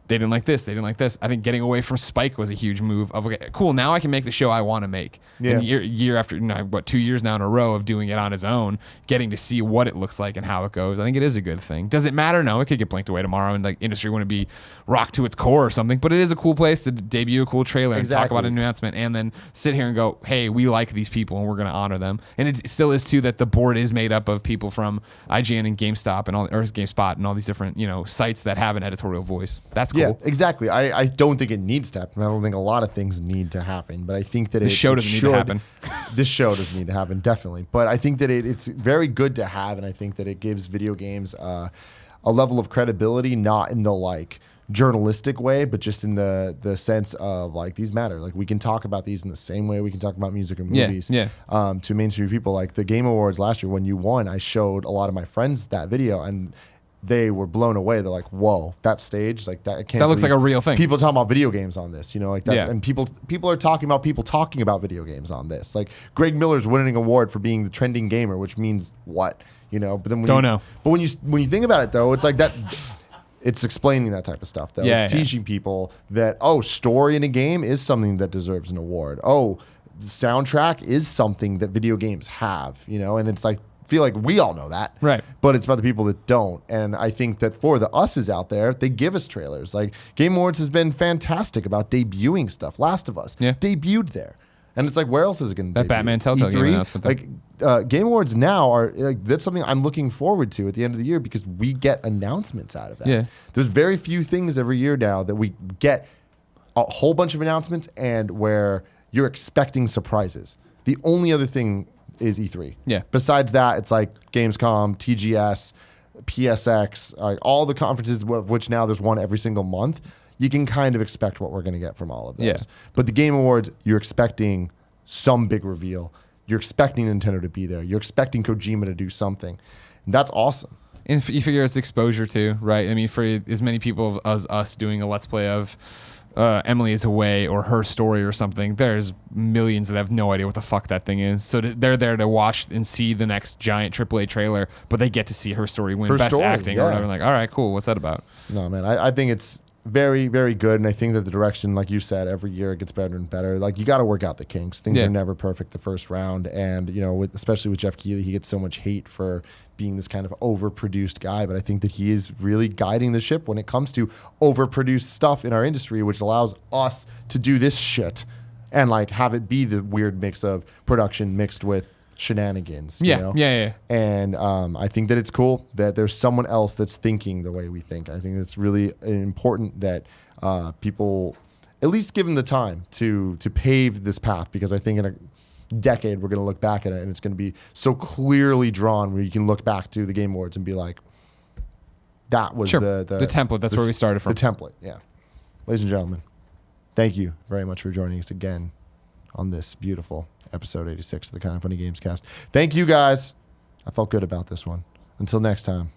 they didn't like this, they didn't like this. I think getting away from Spike was a huge move of, okay, cool, now I can make the show I want to make. Yeah. And year after, 2 years now in a row of doing it on his own, getting to see what it looks like and how it goes, I think it is a good thing. Does it matter? No, it could get blinked away tomorrow and like industry wouldn't be rocked to its core or something, but it is a cool place to debut a cool trailer and talk about an announcement and then sit here and go, hey, we like these people and we're going to honor them. And it still is too that the board is made up of people from IGN and GameStop and GameSpot and all these different, sites that have an editorial voice. That's cool. Yeah, exactly. I don't think it needs to happen. I don't think a lot of things need to happen, but I think that This show doesn't need to happen. This show doesn't need to happen, definitely. But I think that it's very good to have, and I think that it gives video games a level of credibility, not in the like journalistic way, but just in the sense of like, these matter. Like, we can talk about these in the same way we can talk about music or movies. To mainstream people. Like the Game Awards last year when you won, I showed a lot of my friends that video and they were blown away. They're like, "Whoa, that stage, like that! I can't. That looks like a real thing." People talking about video games on this, like that's, Yeah. and people are talking about people talking about video games on this. Like Greg Miller's winning an award for being the trending gamer, which means what, But then know. But when you think about it, though, it's like that. It's explaining that type of stuff, though. Yeah, It's yeah. teaching people that story in a game is something that deserves an award. Soundtrack is something that video games have, and it's like. Feel like we all know that, Right? But it's about the people that don't, and I think that for the us's out there, they give us trailers. Like Game Awards has been fantastic about debuting stuff. Last of Us debuted there, and it's like, where else is it going to? That Batman Telltale game announcement there. Like Game Awards now are like, that's something I'm looking forward to at the end of the year because we get announcements out of that. Yeah. There's very few things every year now that we get a whole bunch of announcements and where you're expecting surprises. The only other thing is E3. Yeah. Besides that, it's like Gamescom, TGS, PSX, all the conferences, of which now there's one every single month. You can kind of expect what we're going to get from all of those. Yeah. But the Game Awards, you're expecting some big reveal. You're expecting Nintendo to be there. You're expecting Kojima to do something. And that's awesome. And you figure it's exposure too, right? I mean, for as many people as us doing a Let's Play of Emily is Away or her story or something, there's millions that have no idea what the fuck that thing is. So they're there to watch and see the next giant AAA trailer, but they get to see her story win best acting or whatever. Like, all right, cool. What's that about? No, man, I think it's very, very good. And I think that the direction, like you said, every year it gets better and better. Like, you got to work out the kinks. Things are never perfect the first round. And, especially with Jeff Keighley, he gets so much hate for being this kind of overproduced guy. But I think that he is really guiding the ship when it comes to overproduced stuff in our industry, which allows us to do this shit and like have it be the weird mix of production mixed with shenanigans. Yeah. And I think that it's cool that there's someone else that's thinking the way we think. I think it's really important that people at least give them the time to pave this path, because I think in a decade we're going to look back at it and it's going to be so clearly drawn where you can look back to the Game Awards and be like, that was the template. That's where we started from. The template, yeah. Ladies and gentlemen, thank you very much for joining us again on this beautiful episode 86 of the Kind of Funny Gamescast. Thank you guys. I felt good about this one. Until next time.